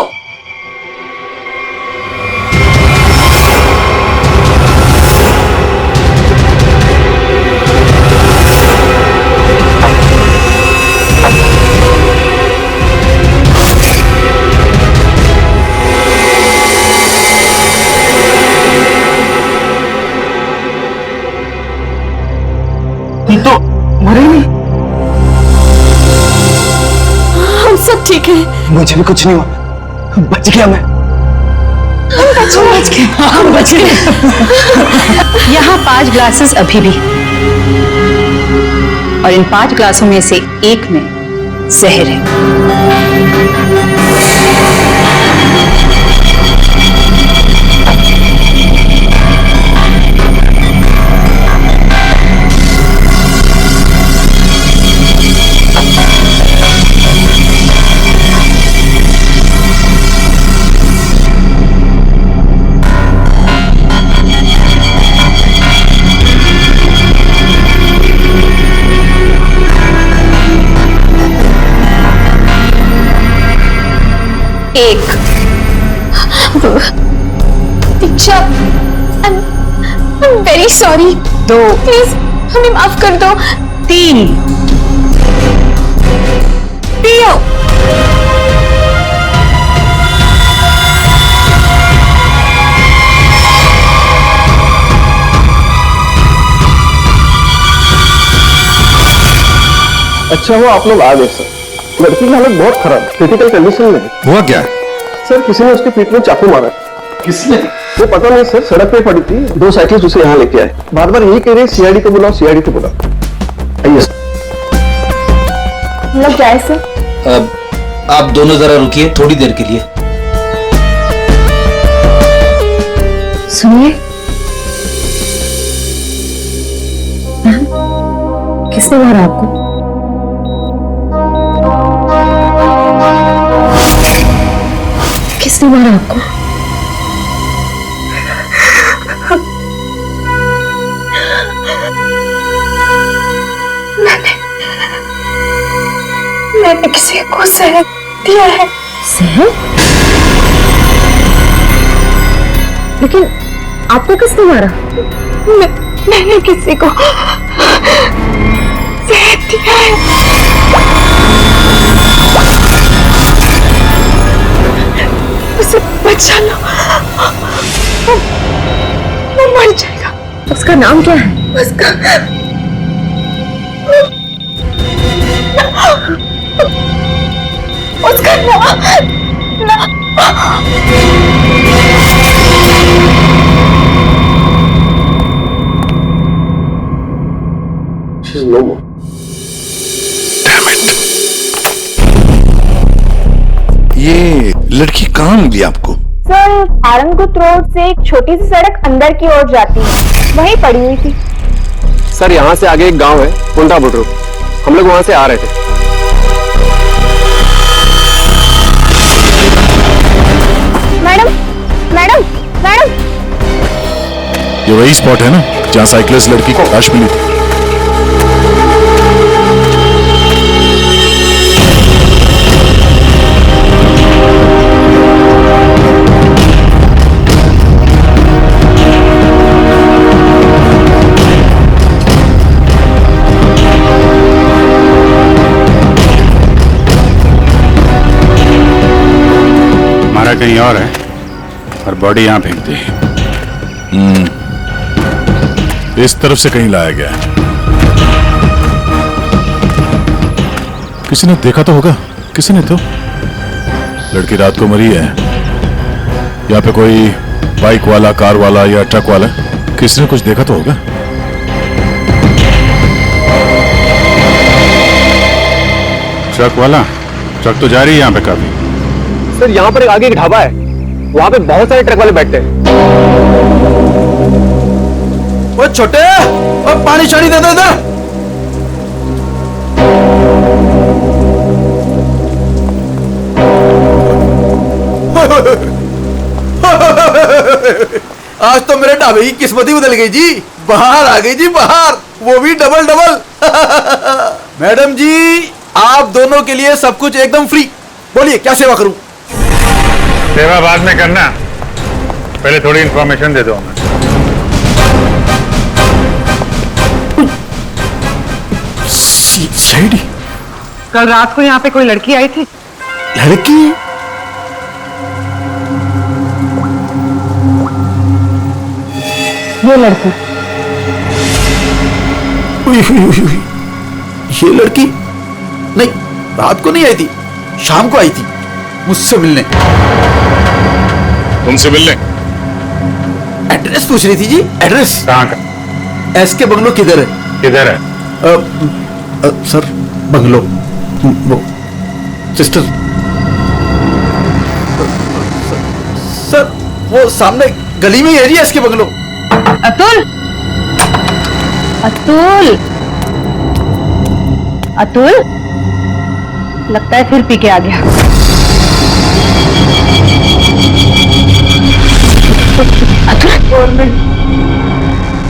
तो मरे नहीं। हम सब ठीक है। मुझे भी कुछ नहीं हुआ, बच गया मैं। हम बच गए। यहाँ 5 ग्लासेस अभी भी, और इन 5 ग्लासों में से एक में जहर है। एक। दीक्षा, I'm very sorry। 2, प्लीज हमें माफ कर दो। 3। पियो। अच्छा हुआ आप लोग आ गए सर। लड़की की हालत बहुत खराब, क्रिटिकल कंडीशन में है। हुआ क्या? सर किसी ने उसके पीठ में चाकू मारा। किसने? वो पता नहीं सर, सड़क पे पड़ी थी, 2 साइकिलिस्ट उसे यहाँ लेके आए। बार बार यही कह रहे सीआईडी को बुलाओ, सीआईडी को बुलाओ। आइए हम लोग जाए सर। आप दोनों जरा रुकिए थोड़ी देर के लिए। सुनिए, किसने मारा आपको? किसने मारा आपको? मैंने किसी को जहर दिया है। जहर? लेकिन आपको किसने मारा? मैंने किसी को जहर दिया है। उसे बचा लो, वो मर जाएगा। उसका नाम क्या है? उसका She's no more. ये लड़की कहाँ मिली आपको? सर, आरंगपुर रोड से एक छोटी सी सड़क अंदर की ओर जाती है, वहीं पड़ी हुई थी। सर यहाँ से आगे एक गांव है, कुंडापुर रोड। हम लोग वहां से आ रहे थे। Madam, madam, madam. ये वही स्पॉट है ना जहाँ साइकिलिस्ट लड़की को लाश मिली थी? कहीं और है और बॉडी यहां फेंक दी। इस तरफ से कहीं लाया गया है। किसी ने देखा तो होगा। किसी ने तो। लड़की रात को मरी है। यहाँ पे कोई बाइक वाला, कार वाला या ट्रक वाला, किसी ने कुछ देखा तो होगा। ट्रक वाला? ट्रक तो जा रही है यहाँ पे काफी। सर यहाँ पर आगे एक ढाबा है, वहां पे बहुत सारे ट्रक वाले बैठते हैं। वो छोटे, वो पानी शानी दे दे इधर। आज तो मेरे ढाबे की किस्मत ही बदल गई जी। बाहर आ गई जी, बाहर, वो भी डबल डबल। मैडम जी, आप दोनों के लिए सब कुछ एकदम फ्री। बोलिए क्या सेवा करूं? सेवा बाद में करना, पहले थोड़ी इंफॉर्मेशन दे दो हमें। सीआईडी? कल रात को यहाँ पे कोई लड़की आई थी। लड़की? ये लड़का। ये लड़की? नहीं, रात को नहीं आई थी, शाम को आई थी मुझसे मिलने। तुमसे मिलने? एड्रेस पूछ रही थी जी। एड्रेस कहाँ का? एसके बंगलो किधर है? किधर है? सर बंगलो, वो सिस्टर, सर वो सामने गली में ही है जी एसके बंगलो। अतुल, अतुल, अतुल, लगता है फिर पी के आ गया। अतुल,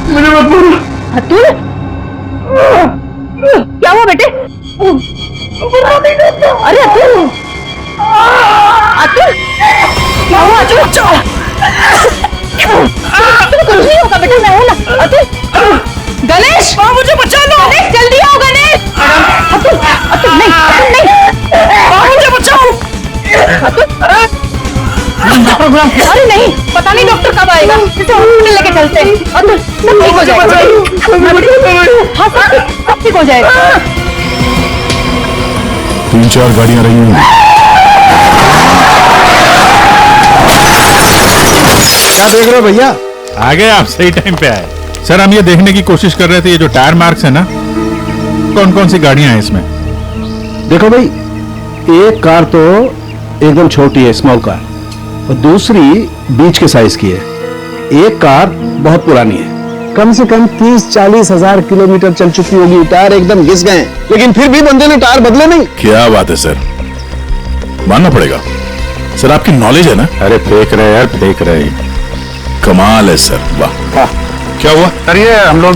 मुझे मत मारो। अतुल, क्या हुआ बेटे? अरे अतुल, अतुल, क्या हुआ? अतुल, कुछ नहीं होगा बेटा, मैं हूं ना। अतुल, गणेश, मुझे बचा लो। गणेश, जल्दी आओ गणेश। अतुल, अतुल नहीं, अतुल नहीं, मुझे बचाओ। अतुल, प्रोग्राम, अरे नहीं, पता नहीं डॉक्टर कब आएगा, इसे हॉस्पिटल लेके चलते हैं। अतुल, सब ठीक हो जाएगा। हाँ, सब ठीक हो जाएगा। 3-4 गाड़ियां रही हैं। क्या देख रहे हो भैया? आ गए आप, सही टाइम पे आए। सर हम ये देखने की कोशिश कर रहे थे, ये जो टायर मार्क्स है ना, कौन कौन सी गाड़ियां हैं इसमें? देखो भाई, एक कार तो एकदम छोटी है, स्मॉल कार, और दूसरी बीच के साइज की है। एक कार बहुत पुरानी है, कम से कम 30-40 हजार किलोमीटर चल चुकी होगी, टायर एकदम घिस गए, लेकिन फिर भी बंदे ने टायर बदले नहीं। क्या बात है सर, मानना पड़ेगा। सर आपकी नॉलेज है ना? अरे फेंक रहे यार, फेंक रहे, कमाल है सर, वाह। क्या हुआ सर? ये हम लोग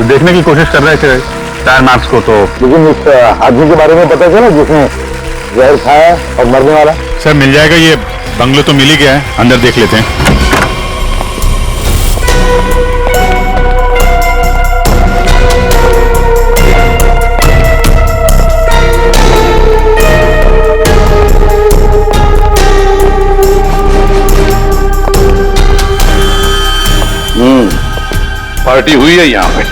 देखने की कोशिश कर रहे थे टायर मार्क्स को, तो लेकिन उस आदमी के बारे में पता चला जिसने जहर खाया और मरने वाला? सर मिल जाएगा, ये बंगलो तो मिल ही गया है, अंदर देख लेते हैं। पार्टी हुई है यहाँ पे।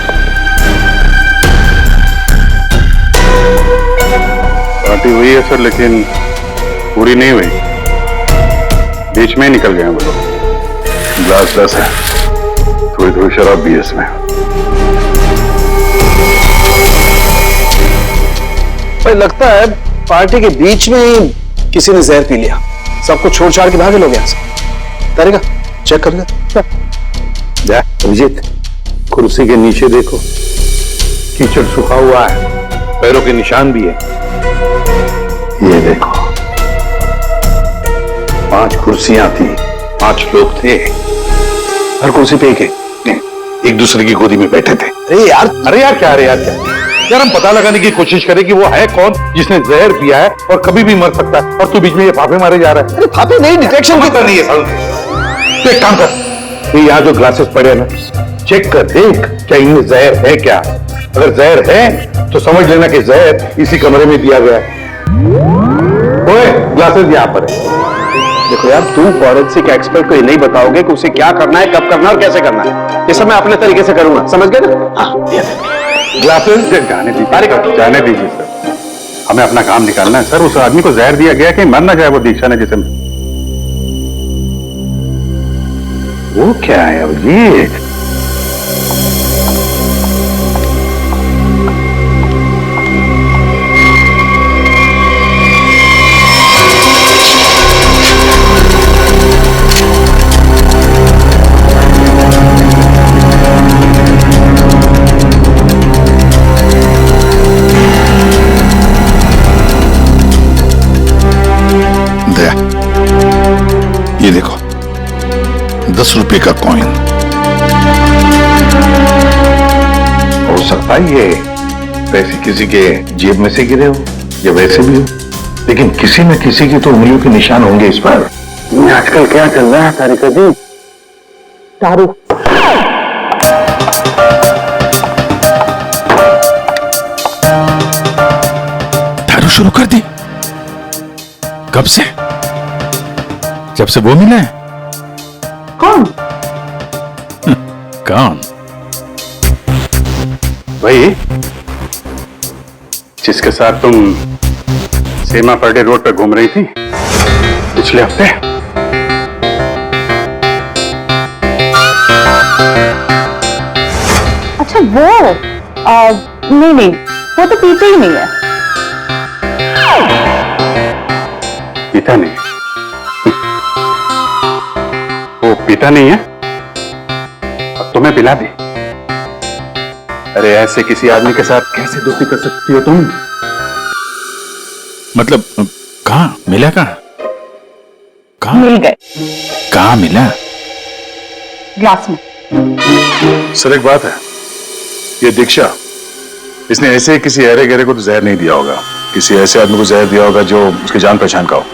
पार्टी हुई है सर, लेकिन पूरी नहीं हुई, बीच में ही निकल गए वो लोग। ग्लास 10 है, थोड़ी थोड़ी शराब भी है इसमें। भाई लगता है पार्टी के बीच में ही किसी ने जहर पी लिया, सबको छोड़ छाड़ के भागे लोग यहाँ से। तरीका चेक कर ले। अभिजीत, कुर्सी के नीचे देखो, कीचड़ सूखा हुआ है, पैरों के निशान भी है। ये देखो, 5 कुर्सियां थी, 5 लोग थे, हर कुर्सी पे एक दूसरे की गोदी में बैठे थे। अरे यार क्या यार, हम पता लगाने की कोशिश करें कि वो है कौन जिसने जहर पिया है और कभी भी मर सकता है, और तू बीच में ये फाफे मारे जा रहा है। अरे फाफे नहीं, डिटेक्शन पता नहीं है। तो एक काम कर, ये यहाँ जो ग्लासेस पड़े हैं ना, चेक कर देख क्या इनमें जहर है क्या। अगर जहर है तो समझ लेना कि जहर इसी कमरे में दिया गया है। ओए, ग्लासेस यहाँ पर है। देखो यार, तू फॉरेंसिक एक्सपर्ट को ये नहीं बताओगे कि उसे क्या करना है, कब करना है और कैसे करना है। ये सब मैं अपने तरीके से करूंगा, समझ गए ना? हाँ, ग्लासेस जाने दीजिए सर, हमें अपना काम निकालना है सर। उस आदमी को जहर दिया गया कि मर ना जाए वो दीक्षा ने जिसे। वो क्या है अभिजीत? 10 रुपए का कॉइन। हो सकता है ये पैसे किसी के जेब में से गिरे हो या वैसे भी हो, लेकिन किसी न किसी की तो उंगलियों के निशान होंगे इस पर। आजकल क्या चल रहा है तारिका जी? दारू। दारू शुरू कर दी? कब से? जब से वो मिला है? कौन? कौन? भाई, जिसके साथ तुम सीमा पर्डे रोड पर घूम रही थी पिछले हफ्ते। अच्छा वो नहीं वो तो पीते ही नहीं है। पीता नहीं? वो पीता नहीं है अब तुम्हें पिला दी? अरे ऐसे किसी आदमी के साथ कैसे दोस्ती कर सकती हो तुम? मतलब कहाँ मिला? कहाँ मिल गए। कहाँ मिला? ग्लास में। सर एक बात है, ये दीक्षा, इसने ऐसे किसी अरे गहरे को तो जहर नहीं दिया होगा। किसी ऐसे आदमी को जहर दिया होगा जो उसकी जान पहचान का हो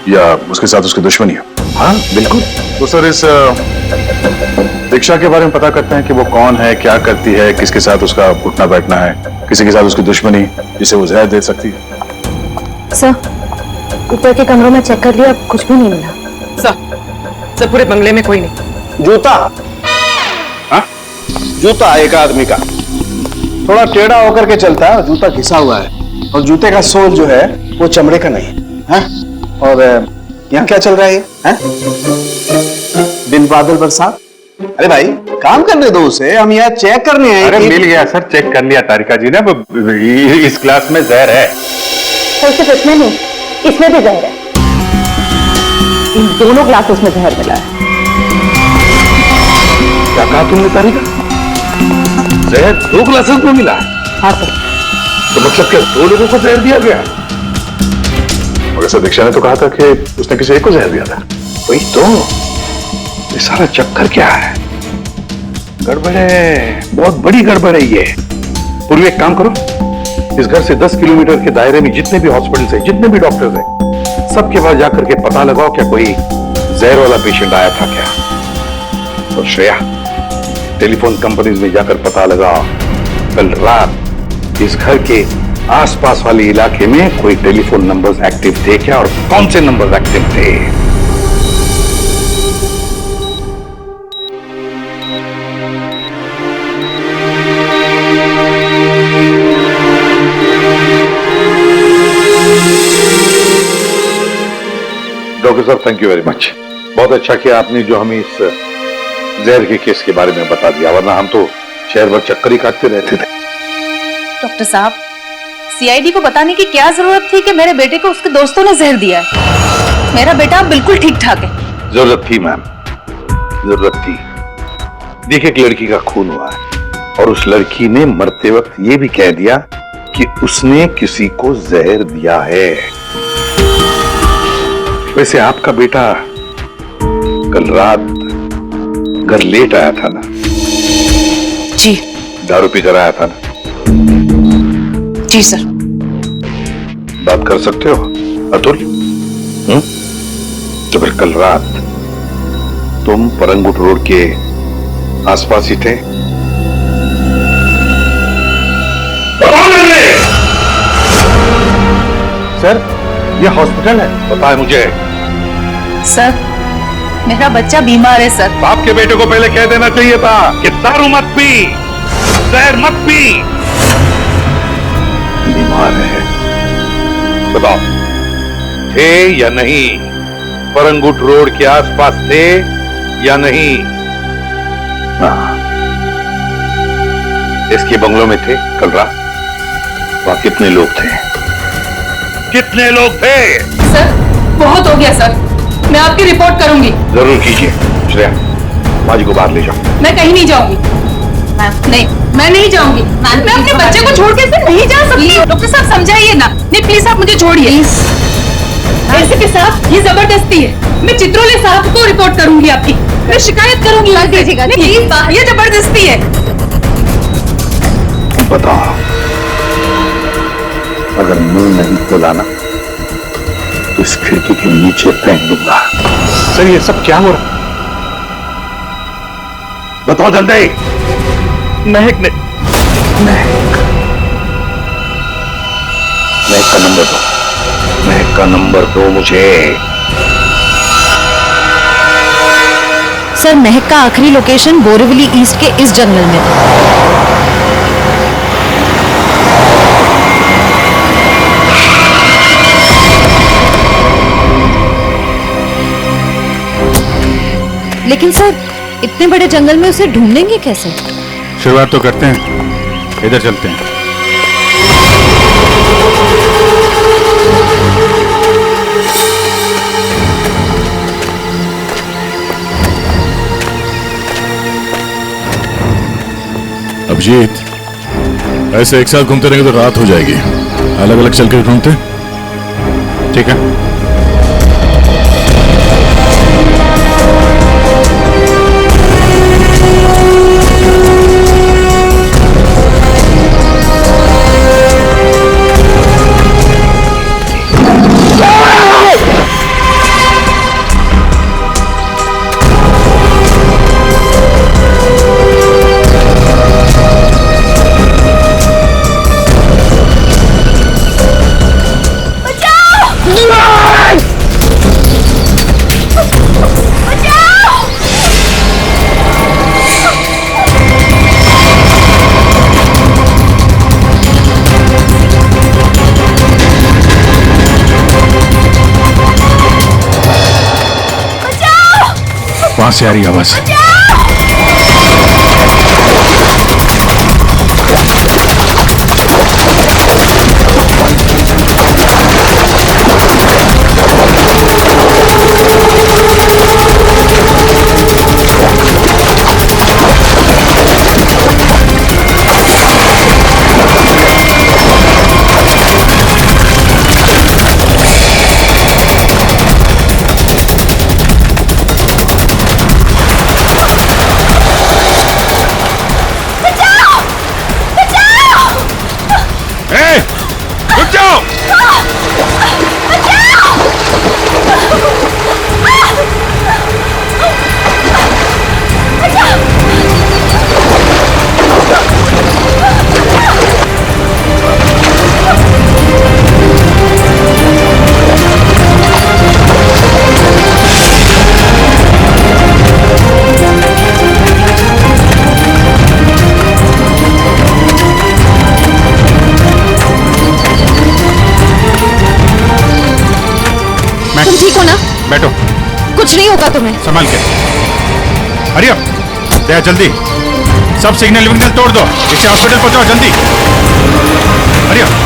या उसके साथ उसकी दुश्मनी हो। हाँ बिल्कुल। तो सर इस दीक्षा के बारे में पता करते हैं कि वो कौन है, क्या करती है, किसके साथ उसका उठना बैठना है, किसी के साथ उसकी दुश्मनी जिसे वो जहर दे सकती है। सर ऊपर के कमरों में चेक कर लिया, कुछ भी नहीं मिला। सर पूरे बंगले में कोई नहीं। जूता? हाँ? जूता एक आदमी का थोड़ा टेढ़ा होकर के चलता है और जूता घिसा हुआ है, और जूते का सोल जो है वो चमड़े का नहीं है। और यहाँ क्या चल रहा है? दिन बादल बरसात। अरे भाई काम करने दो उसे, हम यहाँ चेक करने आए। अरे मिल गया सर, चेक कर लिया तारिका जी ने, इस ग्लास में जहर है। सर सिर्फ इसमें नहीं, इसमें भी जहर है। इन दोनों ग्लासेस में जहर मिला है। क्या कहा तुमने तारिका? जहर 2 ग्लासेस में मिला? हाँ सर। तो मतलब क्या 2 लोगों को जहर दिया गया? और ऐसा दीक्षा ने तो कहा था कि उसने किसी एक को जहर दिया था। वही तो, ये सारा चक्कर क्या है? गड़बड़ है, बहुत बड़ी गड़बड़ है ये। पूर्वी एक काम करो, इस घर से 10 किलोमीटर के दायरे में जितने भी हॉस्पिटल्स हैं, जितने भी डॉक्टर्स हैं, सबके पास जाकर के पता लगाओ क्या कोई जहर वाला पेशेंट आया था क्या। और श्रेया, टेलीफोन कंपनीज में जाकर पता लगाओ कल रात इस घर के आसपास वाले इलाके में कोई टेलीफोन नंबर्स एक्टिव थे क्या, और कौन से नंबर्स एक्टिव थे। डॉक्टर साहब थैंक यू वेरी मच, बहुत अच्छा किया आपने जो हमें इस जहर के केस के बारे में बता दिया, वरना हम तो शहर भर चक्कर ही काटते रहते थे। डॉक्टर साहब, सीआईडी को बताने की क्या जरूरत थी कि मेरे बेटे को उसके दोस्तों ने जहर दिया है? मेरा बेटा बिल्कुल ठीक ठाक है। जरूरत थी मैम, जरूरत थी। देखिए एक लड़की का खून हुआ है और उस लड़की ने मरते वक्त ये भी कह दिया कि उसने किसी को जहर दिया है। वैसे आपका बेटा कल रात घर लेट आया था ना? जी। दारू पीकर आया था ना? जी सर। बात कर सकते हो अतुल? तो फिर कल रात तुम परंगुट रोड के आसपास ही थे? सर ये हॉस्पिटल है, पता है मुझे। सर मेरा बच्चा बीमार है सर। बाप के बेटे को पहले कह देना चाहिए था कि दारू मत पी, जहर मत पी। बीमार है, बताओ थे या नहीं? परंगुट रोड के आसपास थे या नहीं? हाँ, इसके बंगलों में थे कल रात। वहां कितने लोग थे? कितने लोग थे? सर बहुत हो गया सर, मैं आपकी रिपोर्ट करूंगी। जरूर कीजिए। श्रेया, बाजी को बाहर ले जाओ। मैं कहीं नहीं जाऊंगी। नहीं, मैं नहीं जाऊंगी। मैं अपने बच्चे को छोड़ के नहीं जा सकती। डॉक्टर साहब समझाइए ना। नहीं प्लीज आप मुझे छोड़िए। एसीपी साहब, ये जबरदस्ती है। मैं चित्रोले साहब को रिपोर्ट करूंगी आपकी। मैं शिकायत करूंगी। प्लीज, ये जबरदस्ती है। बताओ, अगर मुंह नहीं खोला ना तो इस खिड़की के नीचे फेंक दूंगा। सर ये सब क्या हो रहा? बताओ जल्दी। महक ने महक का नंबर दो, महक का नंबर दो मुझे। सर, महक का आखिरी लोकेशन बोरीवली ईस्ट के इस जंगल में था। लेकिन सर, इतने बड़े जंगल में उसे ढूंढेंगे कैसे? शुरुआत तो करते हैं, इधर चलते हैं। अभिजीत, ऐसे एक साथ घूमते रहेंगे तो रात हो जाएगी। अलग अलग चल कर घूमते। ठीक है। वहां से आ रही आवाज। बैठो। कुछ नहीं होगा तुम्हें। संभाल के। हरी अप, दया जल्दी। सब सिग्नल विग्नल तोड़ दो, इसे हॉस्पिटल पहुंचाओ जल्दी। Hurry up.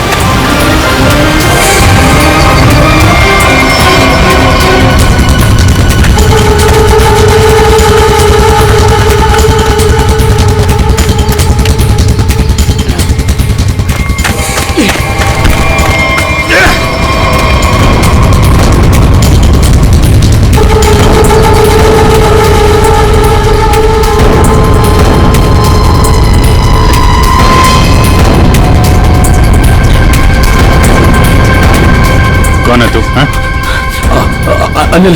कौन है तू? अनिल।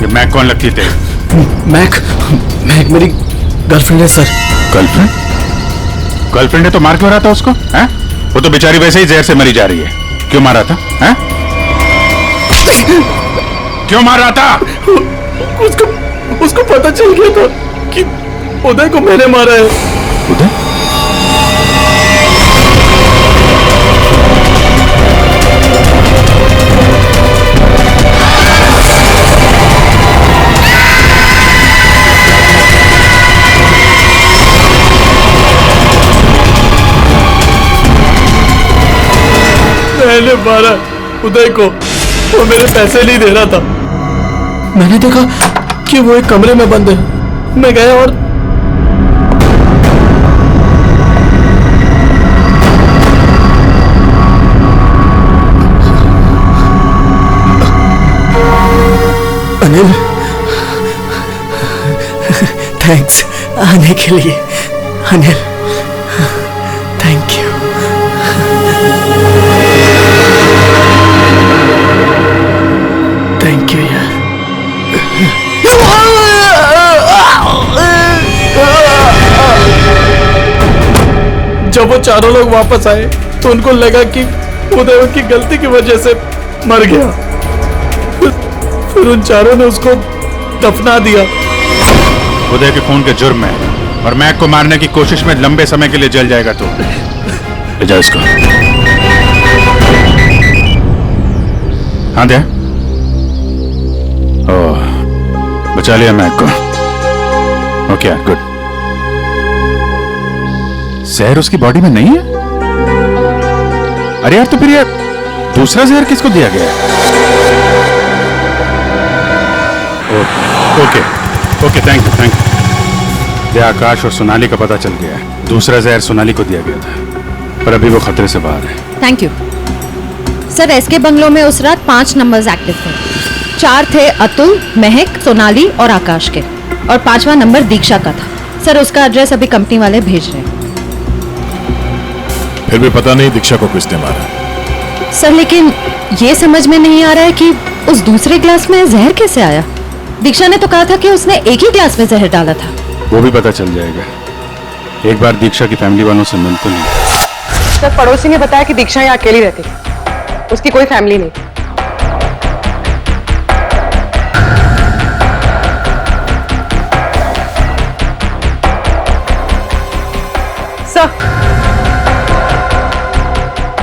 ये मैक कौन लगती है? मैक मेरी गर्लफ्रेंड है सर। गर्लफ्रेंड? गर्लफ्रेंड है तो मार क्यों रहा था उसको? हैं? वो तो बेचारी वैसे ही जहर से मरी जा रही है। क्यों मार रहा था? हैं? क्यों मार रहा था? उसको पता चल गया था कि उदय को मैंने मारा है। उदय? मैंने मारा उदय को, वो मेरे पैसे नहीं दे रहा था। मैंने देखा कि वो एक कमरे में बंद है। मैं गया और थैंक्स आने के लिए Anil, thank you. Thank you यार। जब वो चारों लोग वापस आए तो उनको लगा कि उदय उनकी गलती की वजह से मर गया। फिर उन चारों ने उसको दफना दिया। उदय के खून के जुर्म है और मैक को मारने की कोशिश में लंबे समय के लिए जल जाएगा। तो ले जाओ इसको। हाँ दे। ओह, बचा लिया मैक को। Okay good. जहर उसकी बॉडी में नहीं है? अरे यार, तो फिर यार दूसरा जहर किसको दिया गया है? Okay okay, thank you thank you. Akash और सोनाली का पता चल गया है। दूसरा जहर सोनाली को दिया गया था, पर अभी वो खतरे से बाहर है। Thank you sir. एसके बंगलों में उस रात 5 नंबर्स एक्टिव थे। 4 थे अतुल, महक, सोनाली और आकाश के, और 5वां नंबर दीक्षा का था। सर उसका एड्रेस अभी कंपनी वाले भेज रहे हैं। फिर भी पता नहीं दीक्षा को किसने मारा। सर लेकिन ये समझ में नहीं आ रहा है कि उस दूसरे ग्लास में जहर कैसे आया। दीक्षा ने तो कहा था कि उसने एक ही ग्लास में जहर डाला था। वो भी पता चल जाएगा। एक बार दीक्षा की फैमिली वालों से मिल तो नहीं। सर पड़ोसी ने बताया कि दीक्षा यहाँ अकेली रहती थी, उसकी कोई फैमिली नहीं।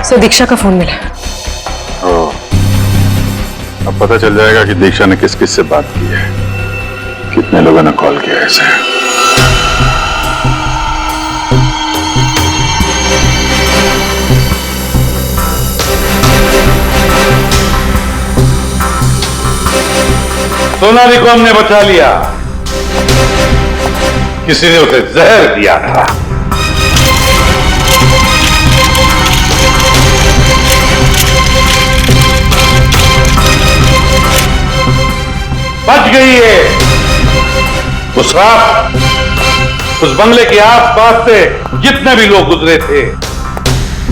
सर दीक्षा का फोन मिला। अब पता चल जाएगा कि दीक्षा ने किस किस से बात की है, कितने लोगों ने कॉल किया है इसे। सोनाली को हमने बचा लिया। किसी ने उसे जहर दिया था। बच गई है। उस रात उस बंगले के आसपास से जितने भी लोग गुजरे थे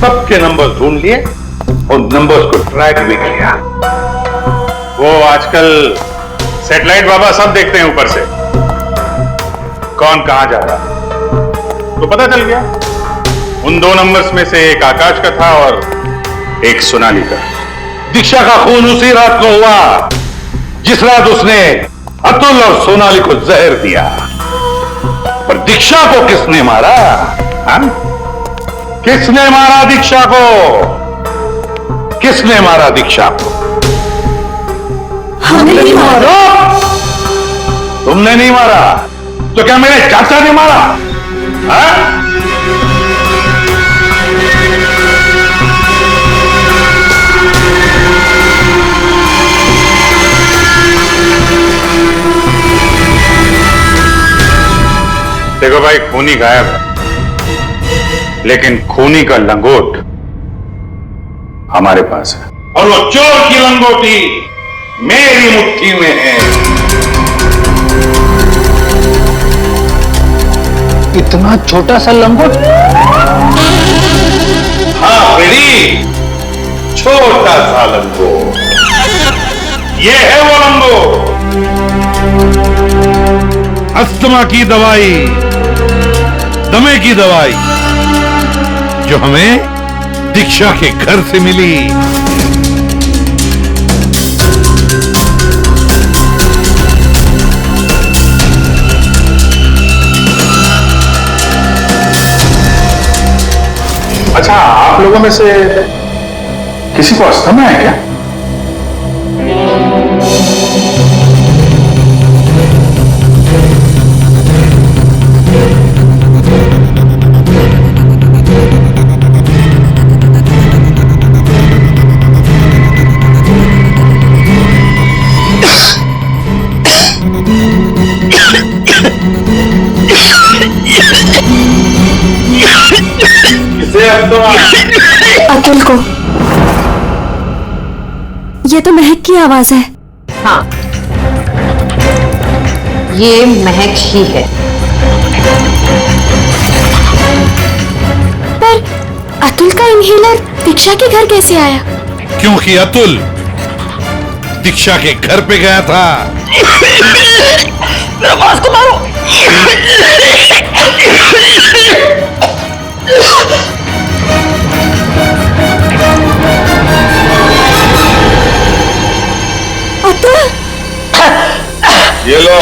सबके नंबर ढूंढ लिए और नंबर्स को ट्रैक भी किया। वो आजकल सैटेलाइट बाबा सब देखते हैं ऊपर से, कौन कहां जा रहा तो पता चल गया। उन 2 नंबर्स में से एक आकाश का था और एक सोनाली का। दीक्षा का खून उसी रात को हुआ जिस रात उसने अतुल और सोनाली को जहर दिया। पर दीक्षा को किसने मारा? किसने मारा दीक्षा को? किसने मारा दीक्षा को? हमने नहीं मारा। तुमने नहीं मारा तो क्या मेरे चाचा ने मारा? देखो भाई, खूनी गायब है, लेकिन खूनी का लंगोट हमारे पास है, और वो चोर की लंगोटी मेरी मुट्ठी में है। इतना छोटा सा लंगोट? हाँ बेरी, छोटा सा लंगोट। ये है वो लंगोट। अस्थमा की दवाई, दमे की दवाई जो हमें दीक्षा के घर से मिली। अच्छा, आप लोगों में से किसी को अस्थमा है क्या? अतुल को। ये तो महक की आवाज है। हाँ, ये महक ही है। अतुल का इनहेलर दीक्षा के घर कैसे आया? क्योंकि अतुल दीक्षा के घर पे गया था। को मारो। अतुल, ये लो।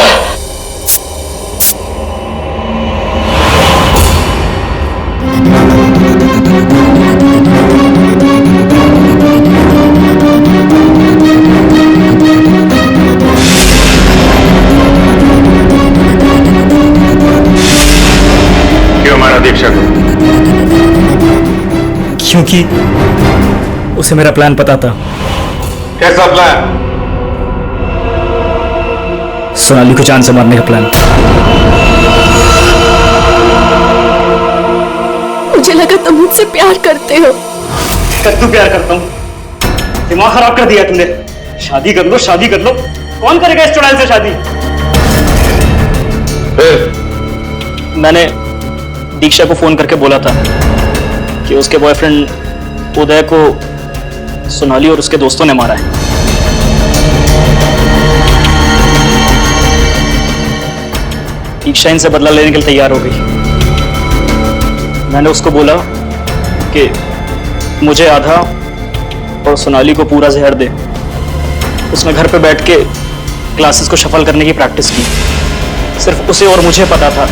क्यों मारा दीक्षा को? क्योंकि उसे मेरा प्लान पता था। कैसा प्लान? सोनाली को जान से मारने का प्लान। मुझे लगा तुम मुझसे प्यार करते हो। कद्दू प्यार करता हूँ? दिमाग खराब कर दिया तुमने। शादी कर लो, शादी कर लो। कौन करेगा इस चुड़ैल से शादी? मैंने दीक्षा को फोन करके बोला था कि उसके बॉयफ्रेंड उदय को सोनाली और उसके दोस्तों ने मारा है। दीक्षा इनसे बदला लेने के लिए तैयार हो गई। मैंने उसको बोला कि मुझे आधा और सोनाली को पूरा जहर दे। उसने घर पे बैठ के क्लासेस को शफल करने की प्रैक्टिस की। सिर्फ उसे और मुझे पता था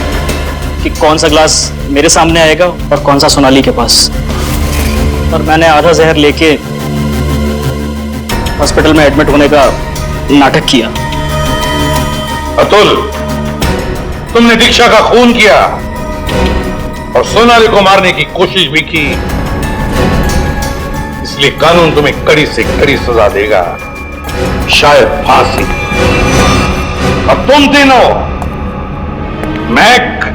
कि कौन सा ग्लास मेरे सामने आएगा और कौन सा सोनाली के पास। और मैंने आधा जहर लेके हॉस्पिटल में एडमिट होने का नाटक किया। अतुल, तुमने दीक्षा का खून किया और सोनाली को मारने की कोशिश भी की, इसलिए कानून तुम्हें कड़ी से कड़ी सजा देगा, शायद फांसी। और तुम तीनों, मैक,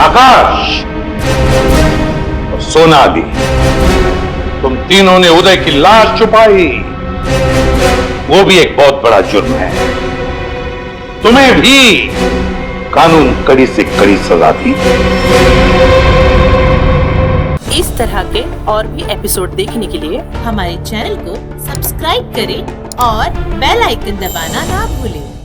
आकाश और सोनाली, तुम तीनों ने उदय की लाश छुपाई। वो भी एक बहुत बड़ा जुर्म है। तुम्हें भी कानून कड़ी से कड़ी सजा दी। इस तरह के और भी एपिसोड देखने के लिए हमारे चैनल को सब्सक्राइब करें और बेल आइकन दबाना ना भूलें।